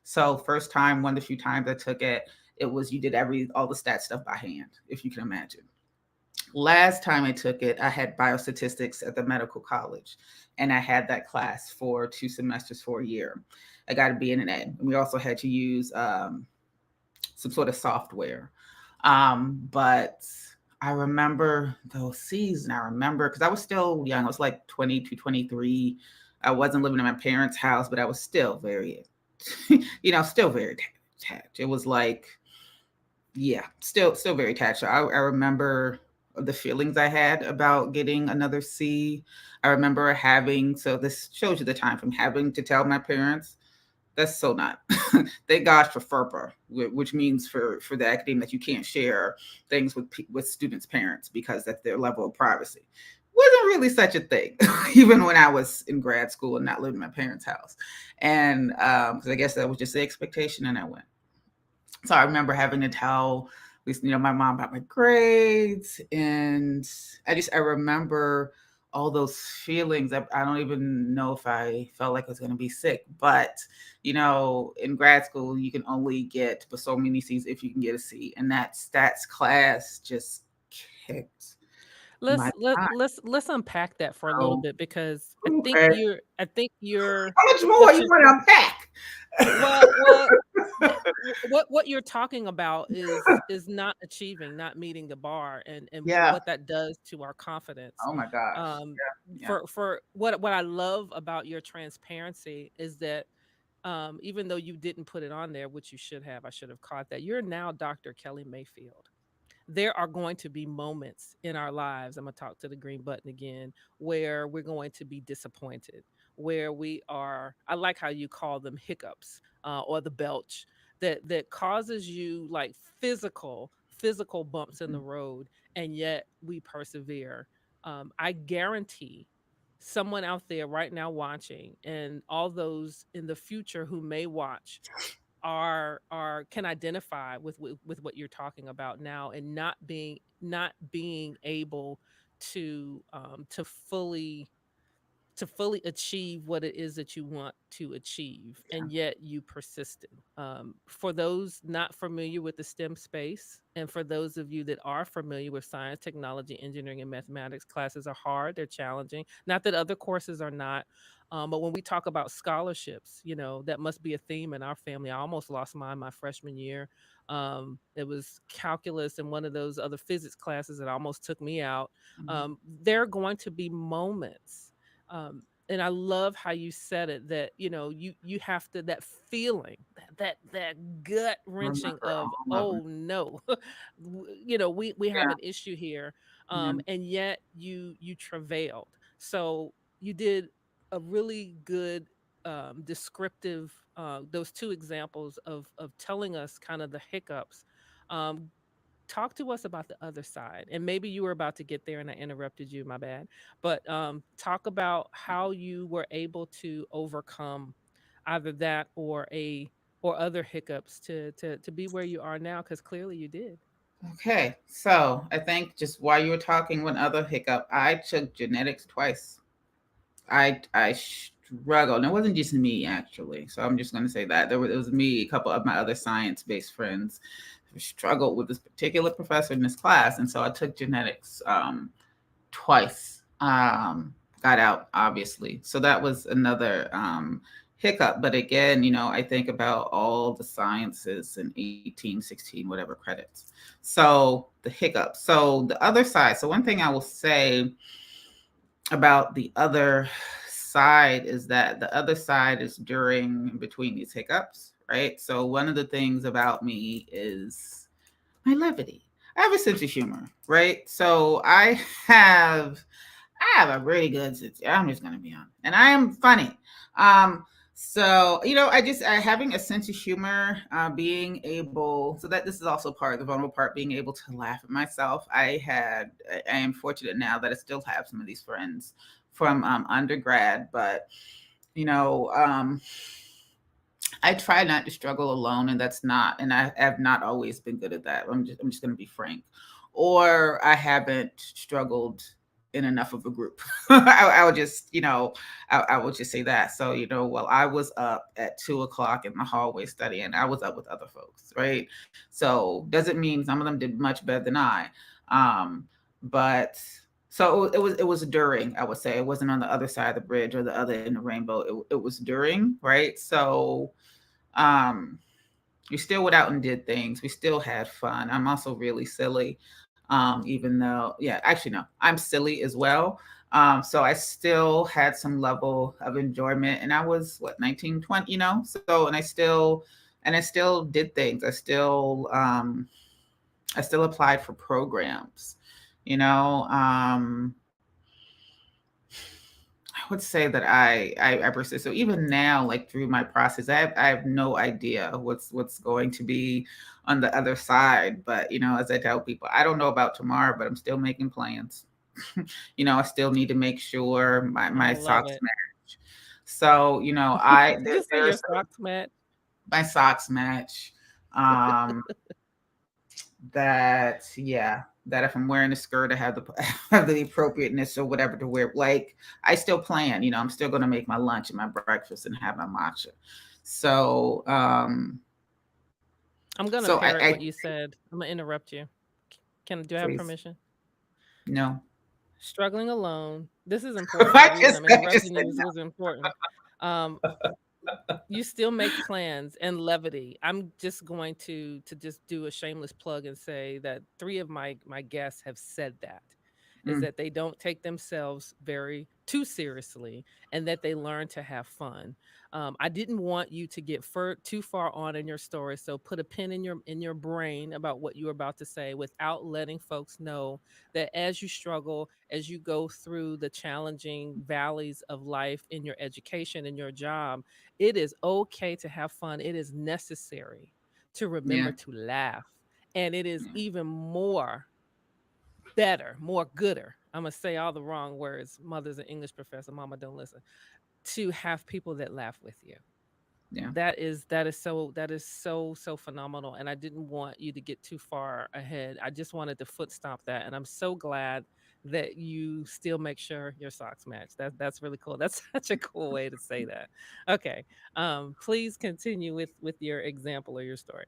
Speaker 2: so first time, one of the few times I took it, it was you did all the stat stuff by hand, if you can imagine. Last time I took it, I had biostatistics at the medical college, and I had that class for 2 semesters for a year. I got to be in an ed. And we also had to use some sort of software. But I remember those seasons. I remember because I was still young. I was like 22, 23. I wasn't living in my parents' house, but I was still very, still very attached. It was like, yeah, still very attached. I remember the feelings I had about getting another C. I remember having, so this shows you the time from having to tell my parents, that's so not. Thank gosh for FERPA, which means for the academe that you can't share things with students' parents because that's their level of privacy. Wasn't really such a thing, even when I was in grad school and not living in my parents' house. And because I guess that was just the expectation, and I went. So I remember having to tell, at least, my mom about my grades, and I remember all those feelings. I don't even know if I felt like I was going to be sick, but in grad school you can only get but so many C's if you can get a C, and that stats class just kicked my butt.
Speaker 1: Let's unpack that for a little
Speaker 2: So,
Speaker 1: bit because
Speaker 2: okay,
Speaker 1: I think you're
Speaker 2: how much more
Speaker 1: what
Speaker 2: you
Speaker 1: you
Speaker 2: want to unpack?
Speaker 1: well what you're talking about is not achieving, not meeting the bar, and
Speaker 2: Yeah.
Speaker 1: what that does to our confidence.
Speaker 2: Oh my gosh.
Speaker 1: Um,
Speaker 2: Yeah. Yeah.
Speaker 1: for what I love about your transparency is that even though you didn't put it on there, which you should have, I should have caught that. You're now Dr. Kellie Mayfield. there are going to be moments in our lives. I'm going to talk to the green button again, where we're going to be disappointed, where we are. I like how you call them hiccups, or the belch, that causes you like physical bumps in the road, and yet we persevere. I guarantee someone out there right now watching, and all those in the future who may watch, are can identify with what you're talking about now, and not being able to fully achieve what it is that you want to achieve, and yet you persisted. For those not familiar with the STEM space, and for those of you that are familiar with science, technology, engineering, and mathematics, classes are hard, they're challenging. Not that other courses are not. But when we talk about scholarships, that must be a theme in our family. I almost lost mine my freshman year. It was calculus and one of those other physics classes that almost took me out. There are going to be moments, and I love how you said it, that you have to, that feeling, that gut wrenching
Speaker 2: Remember
Speaker 1: of,
Speaker 2: all of them.
Speaker 1: oh no, we have
Speaker 2: Yeah.
Speaker 1: an issue here,
Speaker 2: Yeah.
Speaker 1: and yet you travailed. So you did a really good, descriptive, those two examples of telling us kind of the hiccups. Um, Talk to us about the other side, and maybe you were about to get there and I interrupted you, my bad. But talk about how you were able to overcome either that or other hiccups to be where you are now, because clearly you did.
Speaker 2: Okay. So I think just while you were talking, one other hiccup, I took genetics twice. I struggled. And it wasn't just me actually. So I'm just going to say that it was me, a couple of my other science based friends who struggled with this particular professor in this class, and so I took genetics twice. Got out obviously, so that was another hiccup. But again, I think about all the sciences and 18, 16, whatever credits. So the hiccup. So the other side. So one thing I will say about the other side is that the other side is during and between these hiccups, right? So one of the things about me is my levity. I have a sense of humor, right? So I have a really good sense. I'm just gonna be honest, and I am funny. So having a sense of humor, being able, so that this is also part of the vulnerable part, being able to laugh at myself. I am fortunate now that I still have some of these friends from undergrad, but you know, um, I try not to struggle alone, and I have not always been good at that. I'm just going to be frank, or I haven't struggled in enough of a group. I would just, I would just say that. So, while I was up at 2 o'clock in the hallway studying, I was up with other folks, right? So, doesn't mean some of them did much better than I. But so it was during, I would say. It wasn't on the other side of the bridge or the other end of the rainbow. It was during, right? So um, we still went out and did things. We still had fun. I'm also really silly, even though, yeah, actually, no, I'm silly as well. So I still had some level of enjoyment, and I was what, 19, 20, So, and I still did things. I still applied for programs, you know. I would say that I persist. So even now, like through my process, I have no idea what's going to be on the other side. But as I tell people, I don't know about tomorrow, but I'm still making plans. I still need to make sure my
Speaker 1: I love
Speaker 2: socks
Speaker 1: it.
Speaker 2: match. So I
Speaker 1: Did you say your
Speaker 2: there's
Speaker 1: socks match?
Speaker 2: my socks match. Um, that yeah, that if I'm wearing a skirt, I have the have the appropriateness or whatever to wear. Like I still plan, I'm still going to make my lunch and my breakfast and have my matcha. So
Speaker 1: I'm gonna
Speaker 2: so
Speaker 1: parrot
Speaker 2: I
Speaker 1: what you said. I'm gonna interrupt you. Do I have
Speaker 2: please
Speaker 1: permission?
Speaker 2: no.
Speaker 1: Struggling alone. This is important. The
Speaker 2: I
Speaker 1: reason
Speaker 2: just
Speaker 1: I'm
Speaker 2: I just
Speaker 1: interrupting
Speaker 2: said
Speaker 1: you is was important. Um, you still make plans and levity. I'm just going to just do a shameless plug and say that three of my guests have said that. is
Speaker 2: Mm,
Speaker 1: that they don't take themselves very too seriously, and that they learn to have fun. I didn't want you to get too far on in your story, so put a pin in your brain about what you were about to say without letting folks know that as you struggle, as you go through the challenging valleys of life in your education and your job, it is okay to have fun. It is necessary to remember
Speaker 2: yeah,
Speaker 1: to laugh. And it is
Speaker 2: yeah,
Speaker 1: even more better, more gooder. I'm going to say all the wrong words. Mother's an English professor. Mama, don't listen. To have people that laugh with you.
Speaker 2: yeah.
Speaker 1: That is so phenomenal, and I didn't want you to get too far ahead. I just wanted to foot stomp that, and I'm so glad that you still make sure your socks match. That's really cool. That's such a cool way to say that. Okay. Please continue with your example or your story.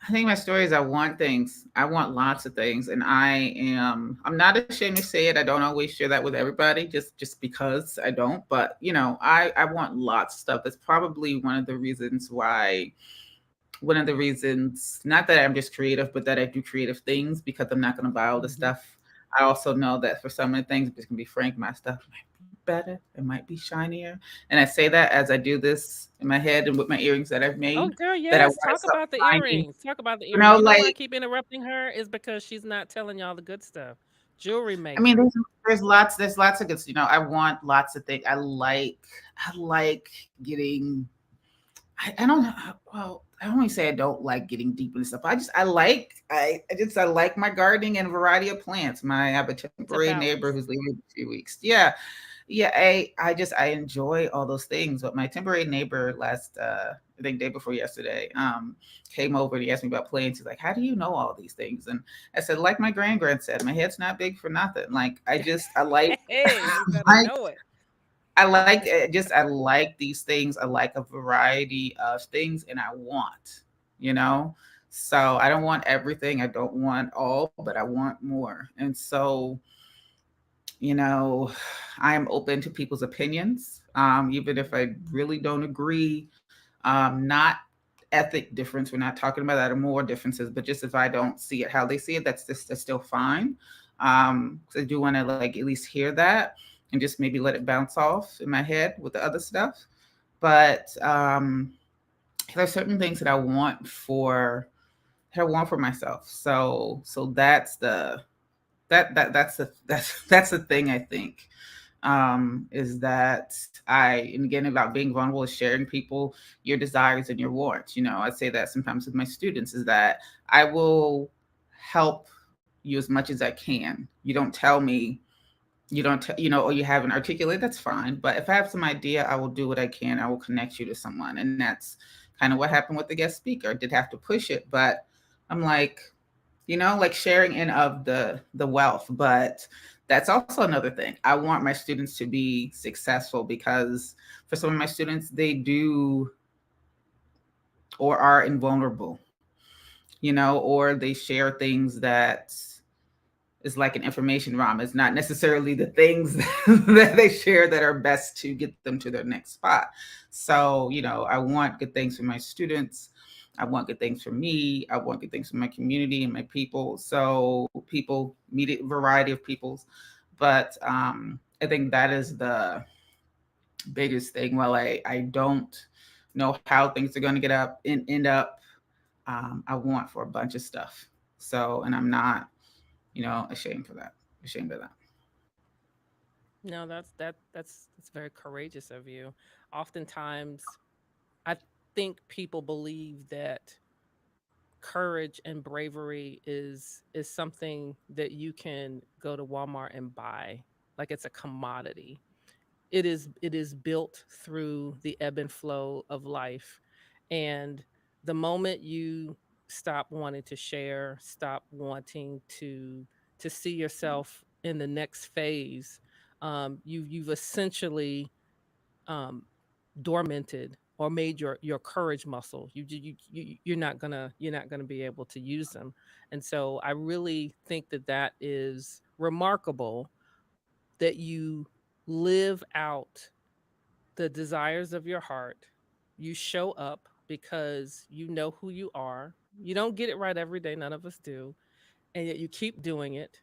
Speaker 2: I think my story is I want things. I want lots of things, and I'm not ashamed to say it. I don't always share that with everybody, just because I don't. But I want lots of stuff. That's probably one of the reasons, not that I'm just creative, but that I do creative things, because I'm not going to buy all the
Speaker 1: Hmm.
Speaker 2: stuff. I also know that for some of the things, I'm just going to be frank, my stuff might be better, it might be shinier. And I say that as I do this in my head and with my earrings that I've
Speaker 1: Oh,
Speaker 2: made,
Speaker 1: girl,
Speaker 2: that I
Speaker 1: yes.
Speaker 2: want
Speaker 1: Talk
Speaker 2: something
Speaker 1: about the
Speaker 2: shiny.
Speaker 1: earrings. Talk about the
Speaker 2: You
Speaker 1: earrings.
Speaker 2: know,
Speaker 1: You know why I
Speaker 2: like,
Speaker 1: keep interrupting her is because she's not telling y'all the good stuff. Jewelry
Speaker 2: I mean,
Speaker 1: making.
Speaker 2: there's lots of good. I want lots of things. I like getting. I don't know. Well, I don't want to say I don't like getting deep into stuff. I like my gardening and variety of plants. I have a
Speaker 1: It's a
Speaker 2: temporary neighbor
Speaker 1: balance.
Speaker 2: who's leaving in a few weeks. Yeah, yeah. I enjoy all those things. But my temporary neighbor last I think day before yesterday came over and he asked me about plants. He's like, "How do you know all these things?" And I said, like my grand said, my head's not big for nothing. Like I like
Speaker 1: Hey, you better
Speaker 2: like
Speaker 1: know it.
Speaker 2: I like these things. I like a variety of things, and I want, you know. So I don't want everything. I don't want all, but I want more. And so, you know, I am open to people's opinions, even if I really don't agree. Not ethic difference. We're not talking about that or more differences, but just if I don't see it how they see it, that's still fine. 'Cause I do want to like at least hear that and just maybe let it bounce off in my head with the other stuff. But there's certain things that I want for myself. So that's the thing I think, is that and again, about being vulnerable is sharing people your desires and your wants. I say that sometimes with my students, is that I will help you as much as I can. You don't tell me, or you haven't articulated, that's fine. But if I have some idea, I will do what I can. I will connect you to someone. And that's kind of what happened with the guest speaker. I did have to push it, but I'm like, like sharing in of the wealth. But that's also another thing. I want my students to be successful, because for some of my students, they do or are invulnerable, or they share things that is like an information ROM. It's not necessarily the things that they share that are best to get them to their next spot. So, I want good things for my students. I want good things for me. I want good things for my community and my people. So people, meet a variety of peoples. But I think that is the biggest thing. Well, I don't know how things are going to get up and end up. I want for a bunch of stuff. So, and I'm not, ashamed for that. Ashamed of that.
Speaker 1: No, that's very courageous of you. Oftentimes, I think people believe that courage and bravery is something that you can go to Walmart and buy, like it's a commodity. It is built through the ebb and flow of life. And the moment you stop wanting to share, stop wanting to see yourself in the next phase, you've essentially um, dormanted or made your courage muscle. You're not gonna be able to use them. And so I really think that that is remarkable, that you live out the desires of your heart. You show up because you know who you are. You don't get it right every day, none of us do, and yet you keep doing it.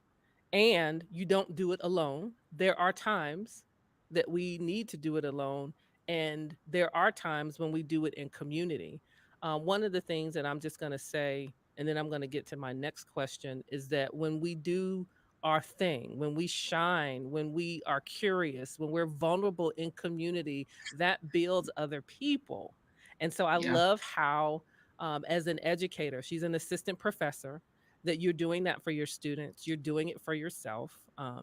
Speaker 1: and you don't do it alone. There are times that we need to do it alone, and there are times when we do it in community. One of the things that I'm just going to say, and then I'm going to get to my next question, is that when we do our thing, when we shine, when we are curious, when we're vulnerable in community, that builds other people. And so I
Speaker 2: Yeah.
Speaker 1: love how, as an educator, she's an assistant professor, that you're doing that for your students, you're doing it for yourself.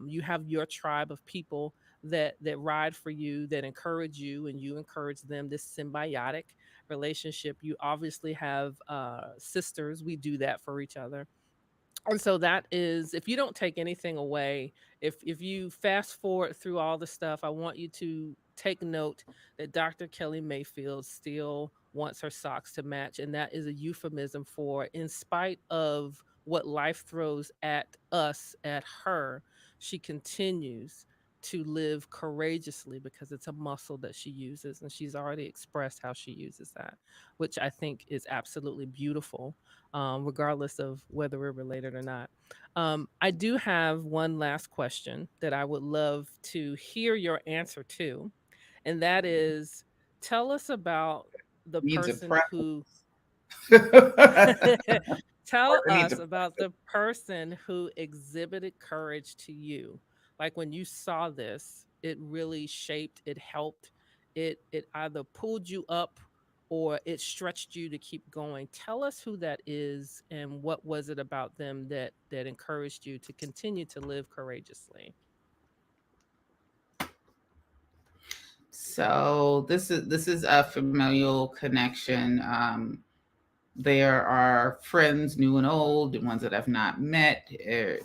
Speaker 1: You have your tribe of people that ride for you, that encourage you, and you encourage them. This symbiotic relationship. You obviously have sisters. We do that for each other. And so that is, if you don't take anything away, if you fast forward through all the stuff, I want you to take note that Dr. Kellie Mayfield still wants her socks to match, and that is a euphemism for, in spite of what life throws at us, at her, she continues to live courageously because it's a muscle that she uses, and she's already expressed how she uses that, which I think is absolutely beautiful, regardless of whether we're related or not. I do have one last question that I would love to hear your answer to, and that is, tell us about the
Speaker 2: Needs a
Speaker 1: person
Speaker 2: preference.
Speaker 1: who tell
Speaker 2: Partner needs a
Speaker 1: us about
Speaker 2: preference.
Speaker 1: the person who exhibited courage to you. Like when you saw this, it really shaped, it helped, it either pulled you up or it stretched you to keep going. Tell us who that is and what was it about them that encouraged you to continue to live courageously.
Speaker 2: So this is a familial connection. There are friends, new and old, and ones that I've not met or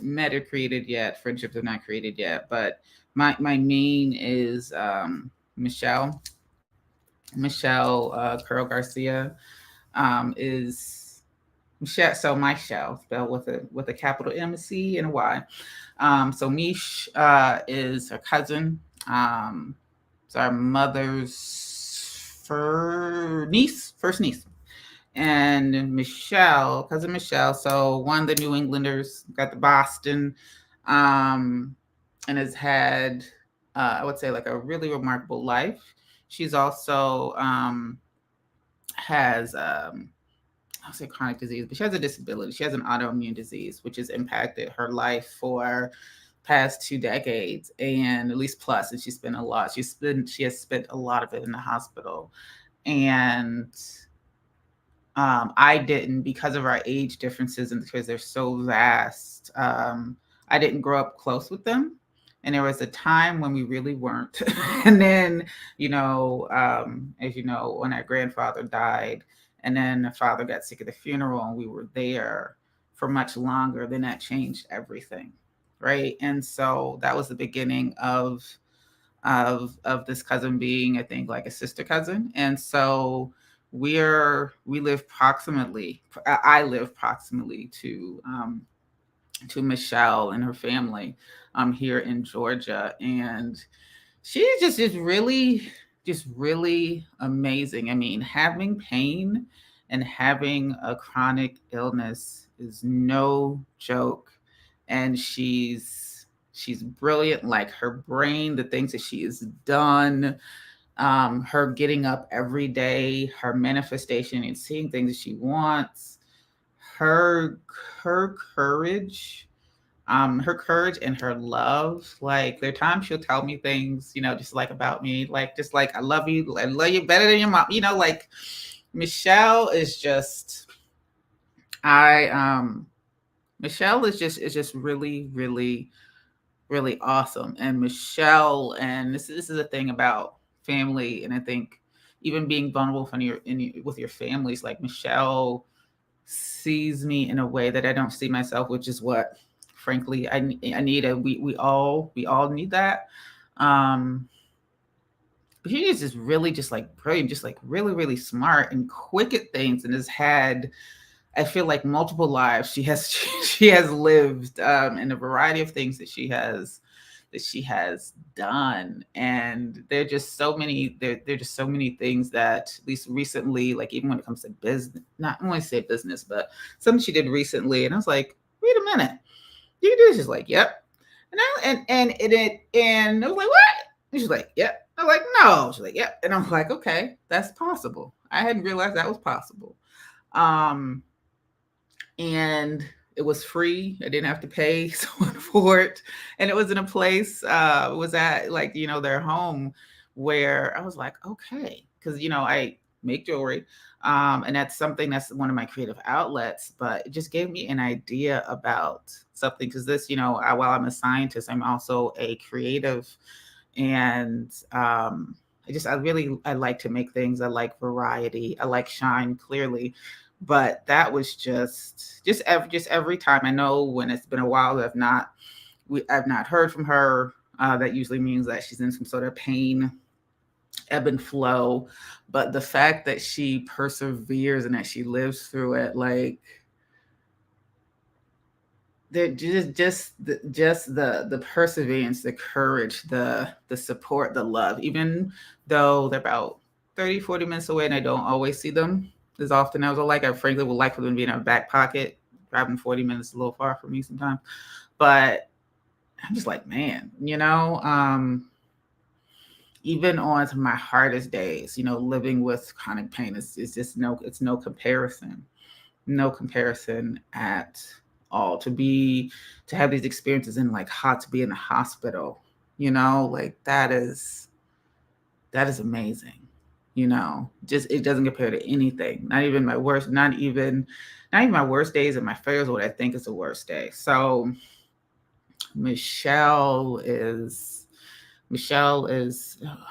Speaker 2: created yet. Friendships are not created yet, but my main is Michelle Curl Garcia, is Michelle. So my shell spelled with a capital M, a C, and a Y. So Mish is her cousin. It's our mother's first niece. And Michelle, cousin Michelle, so one of the New Englanders, got the Boston, um, and has had, I would say, like a really remarkable life. She's also has I'll say chronic disease, but she has a disability. She has an autoimmune disease, which has impacted her life for past 2 decades, and at least plus. And she's spent a lot. She has spent a lot of it in the hospital, and I didn't, because of our age differences and because they're so vast. I didn't grow up close with them. And there was a time when we really weren't. And then, as you know, when our grandfather died, and then the father got sick at the funeral, and we were there for much longer, then that changed everything. Right. And so that was the beginning of this cousin being, I think, like a sister cousin. And so we live proximately. I live proximately to Michelle and her family here in Georgia, and she just really amazing. I mean, having pain and having a chronic illness is no joke, and she's brilliant. Like her brain, the things that she has done, her getting up every day, her manifestation and seeing things that she wants, her her courage, her courage and her love. Like there are times she'll tell me things, just like about me, like just like I love you better than your mom. Like Michelle is just I Michelle is just really, really, really awesome. And Michelle, and this is a thing about family, and I think even being vulnerable with your families, like Michelle sees me in a way that I don't see myself, which is what, frankly, I need. We all need that. Um, but she is just really just like brilliant, just like really, really smart and quick at things, and has had, I feel like, multiple lives. She has she has lived, in a variety of things that she has done. And there are just so many things that, at least recently, like even when it comes to business, not I want to say business, but something she did recently, and I was like, wait a minute, you can do this. She's like, yep. And I was like, what? And she's like, yep. I was like, no. She's like, yep. And I'm like, okay, that's possible. I hadn't realized that was possible. Um, and it was free. I didn't have to pay someone for it. And it was in a place, it was at like, their home, where I was like, okay. Cause I make jewelry. And that's something that's one of my creative outlets, but it just gave me an idea about something. Cause this, while I'm a scientist, I'm also a creative. And I like to make things. I like variety. I like shine clearly. But that was just every time. I know when it's been a while that I've not heard from her. That usually means that she's in some sort of pain, ebb and flow. But the fact that she perseveres and that she lives through it, like, they're just the perseverance, the courage, the support, the love, even though they're about 30-40 minutes away and I don't always see them as often as I like. I frankly would like for them to be in our back pocket. Driving 40 minutes is a little far for me sometimes. But I'm just like, man, even on my hardest days, living with chronic pain is just no comparison. No comparison at all. To have these experiences in, like, to be in the hospital, like, that is amazing. Just, it doesn't compare to anything. Not even my worst days, and my failures are what I think is the worst day. So Michelle is I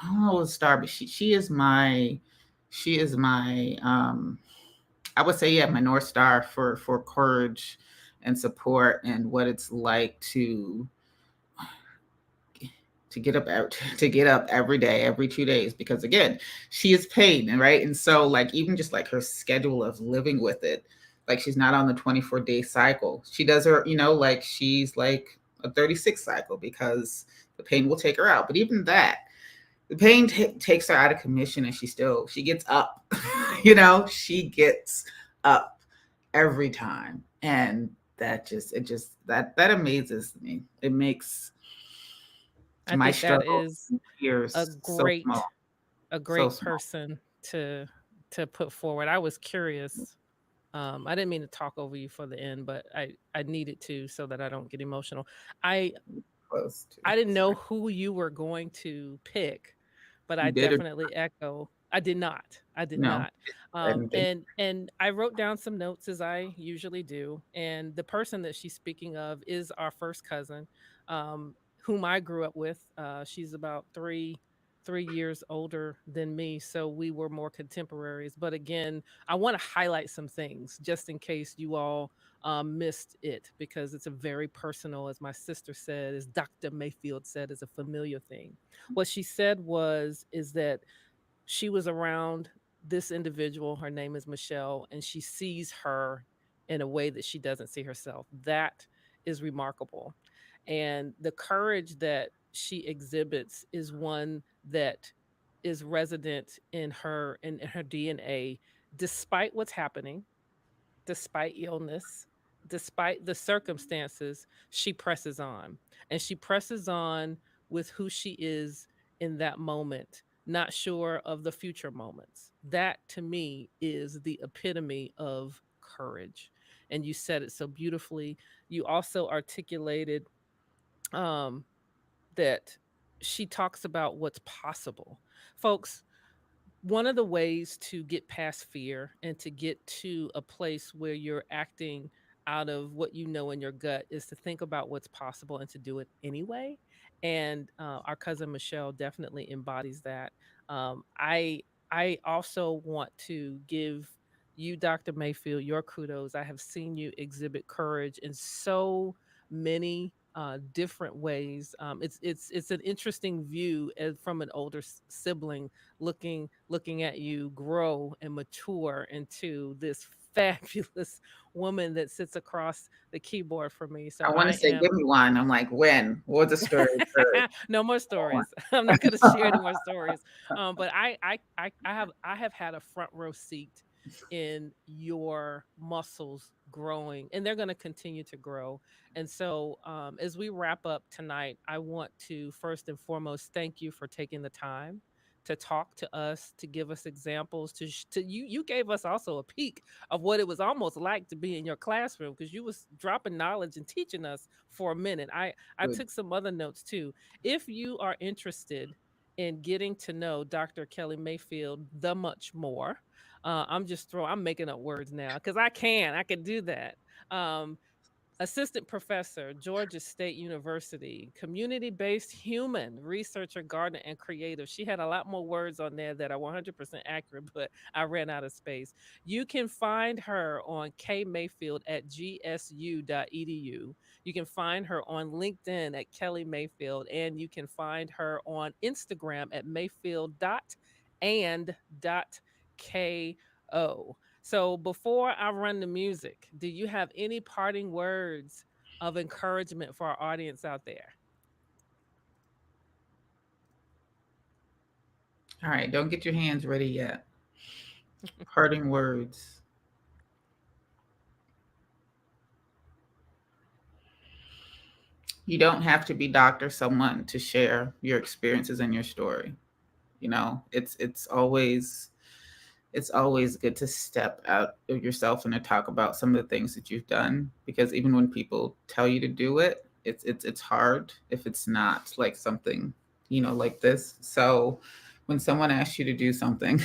Speaker 2: don't know what to start, but she is my I would say, yeah, my North Star for courage and support, and what it's like to get up to get up every day, every 2 days, because again, she is pain, and right, and so, like, even just like her schedule of living with it, like, she's not on the 24-day cycle. She does her, like, she's like a 36 cycle, because the pain will take her out. But even that, the pain takes her out of commission, and she gets up. She gets up every time. And that amazes me. It makes
Speaker 1: I
Speaker 2: my
Speaker 1: think that
Speaker 2: struggle
Speaker 1: is a
Speaker 2: years so
Speaker 1: great
Speaker 2: small,
Speaker 1: a
Speaker 2: so
Speaker 1: great
Speaker 2: small.
Speaker 1: person to put forward. I was curious. I didn't mean to talk over you for the end, but I needed to so that I don't get emotional. I
Speaker 2: Close to.
Speaker 1: I didn't know
Speaker 2: Sorry.
Speaker 1: who you were going to pick, but I
Speaker 2: You did it.
Speaker 1: definitely echo. I did not. I did
Speaker 2: No,
Speaker 1: not.
Speaker 2: I didn't think.
Speaker 1: And I wrote down some notes as I usually do. And the person that she's speaking of is our first cousin, whom I grew up with. She's about three years older than me, so we were more contemporaries. But again, I want to highlight some things just in case you all missed it, because it's a very personal, as my sister said, as Dr. Mayfield said, is a familiar thing. What she said is that she was around this individual. Her name is Michelle, and she sees her in a way that she doesn't see herself. That is remarkable. And the courage that she exhibits is one that is resident in her DNA, despite what's happening, despite illness, despite the circumstances. She presses on, and she presses on with who she is in that moment, not sure of the future moments. That to me is the epitome of courage. And you said it so beautifully. You also articulated um, that she talks about what's possible. Folks, one of the ways to get past fear and to get to a place where you're acting out of what you know in your gut is to think about what's possible and to do it anyway. And our cousin Michelle definitely embodies that. I also want to give you, Dr. Mayfield, your kudos. I have seen you exhibit courage in so many different ways. It's an interesting view as, from an older sibling, looking at you grow and mature into this fabulous woman that sits across the keyboard from me. So
Speaker 2: I want
Speaker 1: I
Speaker 2: to say,
Speaker 1: am
Speaker 2: give me one. I'm like, when? What's the story of courage?
Speaker 1: no more
Speaker 2: One.
Speaker 1: stories. I'm not going to share any more stories. But I have had a front row seat in your muscles growing, and they're going to continue to grow. And so, as we wrap up tonight, I want to first and foremost thank you for taking the time to talk to us, to give us examples, to you. You gave us also a peek of what it was almost like to be in your classroom, because you was dropping knowledge and teaching us for a minute. I
Speaker 2: Good.
Speaker 1: took some other notes too. If you are interested in getting to know Dr. Kellie Mayfield the much more, I'm making up words now because I can do that. Um, Assistant professor, Georgia State University, community based human researcher, gardener, and creative. She had a lot more words on there that are 100% accurate, but I ran out of space. You can find her on kmayfield at gsu.edu. You can find her on LinkedIn at Kellie Mayfield, and you can find her on Instagram at mayfield dot and dot ko. So before I run the music, do you have any parting words of encouragement for our audience out there?
Speaker 2: All right, don't get your hands ready yet. Parting words. You don't have to be Dr. Someone to share your experiences and your story. You know, it's always good to step out of yourself and to talk about some of the things that you've done, because even when people tell you to do it, it's hard if it's not like something, like this. So when someone asks you to do something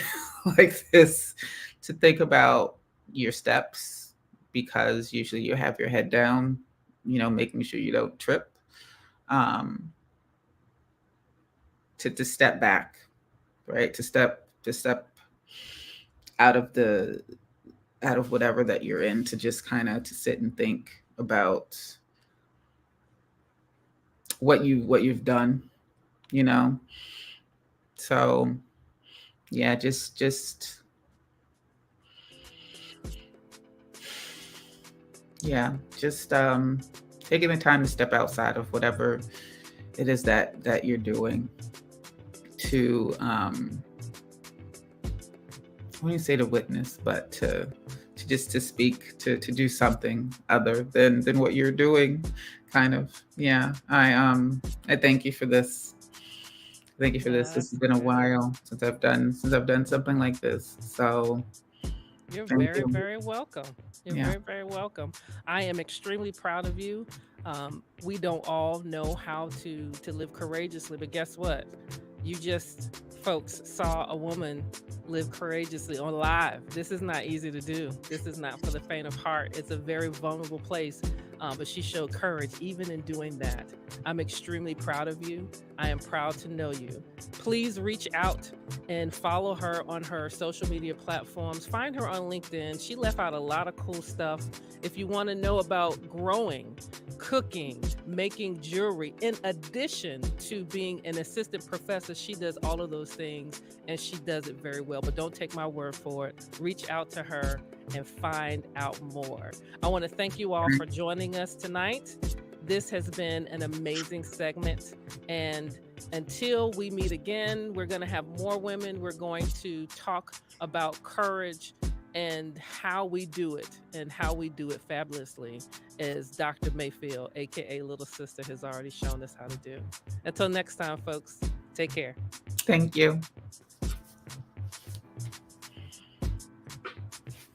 Speaker 2: like this, to think about your steps, because usually you have your head down, making sure you don't trip, um, to step back, right? To step out of the out of whatever that you're in, to just kind of to sit and think about what you've done, you know. So yeah, just yeah, just taking the time to step outside of whatever it is that you're doing, to I wouldn't say to witness, but to just to speak, to do something other than what you're doing, kind of. Yeah, I thank you for this. Thank you for this. This has
Speaker 1: That's
Speaker 2: been a
Speaker 1: good.
Speaker 2: while since I've done something like this. So
Speaker 1: You're
Speaker 2: thank
Speaker 1: very,
Speaker 2: you.
Speaker 1: very welcome. You're
Speaker 2: Yeah.
Speaker 1: very, very welcome. I am extremely proud of you. We don't all know how to live courageously, but guess what? You just folks saw a woman live courageously on live. This is not easy to do. This is not for the faint of heart. It's a very vulnerable place, but she showed courage even in doing that. I'm extremely proud of you. I am proud to know you. Please reach out and follow her on her social media platforms. Find her on LinkedIn. She left out a lot of cool stuff. If you want to know about growing, cooking, making jewelry, in addition to being an assistant professor, she does all of those things and she does it very well. But don't take my word for it. Reach out to her and find out more. I want to thank you all for joining us tonight. This has been an amazing segment. And until we meet again, we're going to have more women. We're going to talk about courage and how we do it, and how we do it fabulously, as Dr. Mayfield, aka Little Sister, has already shown us how to do. Until next time, folks, take care.
Speaker 2: Thank you.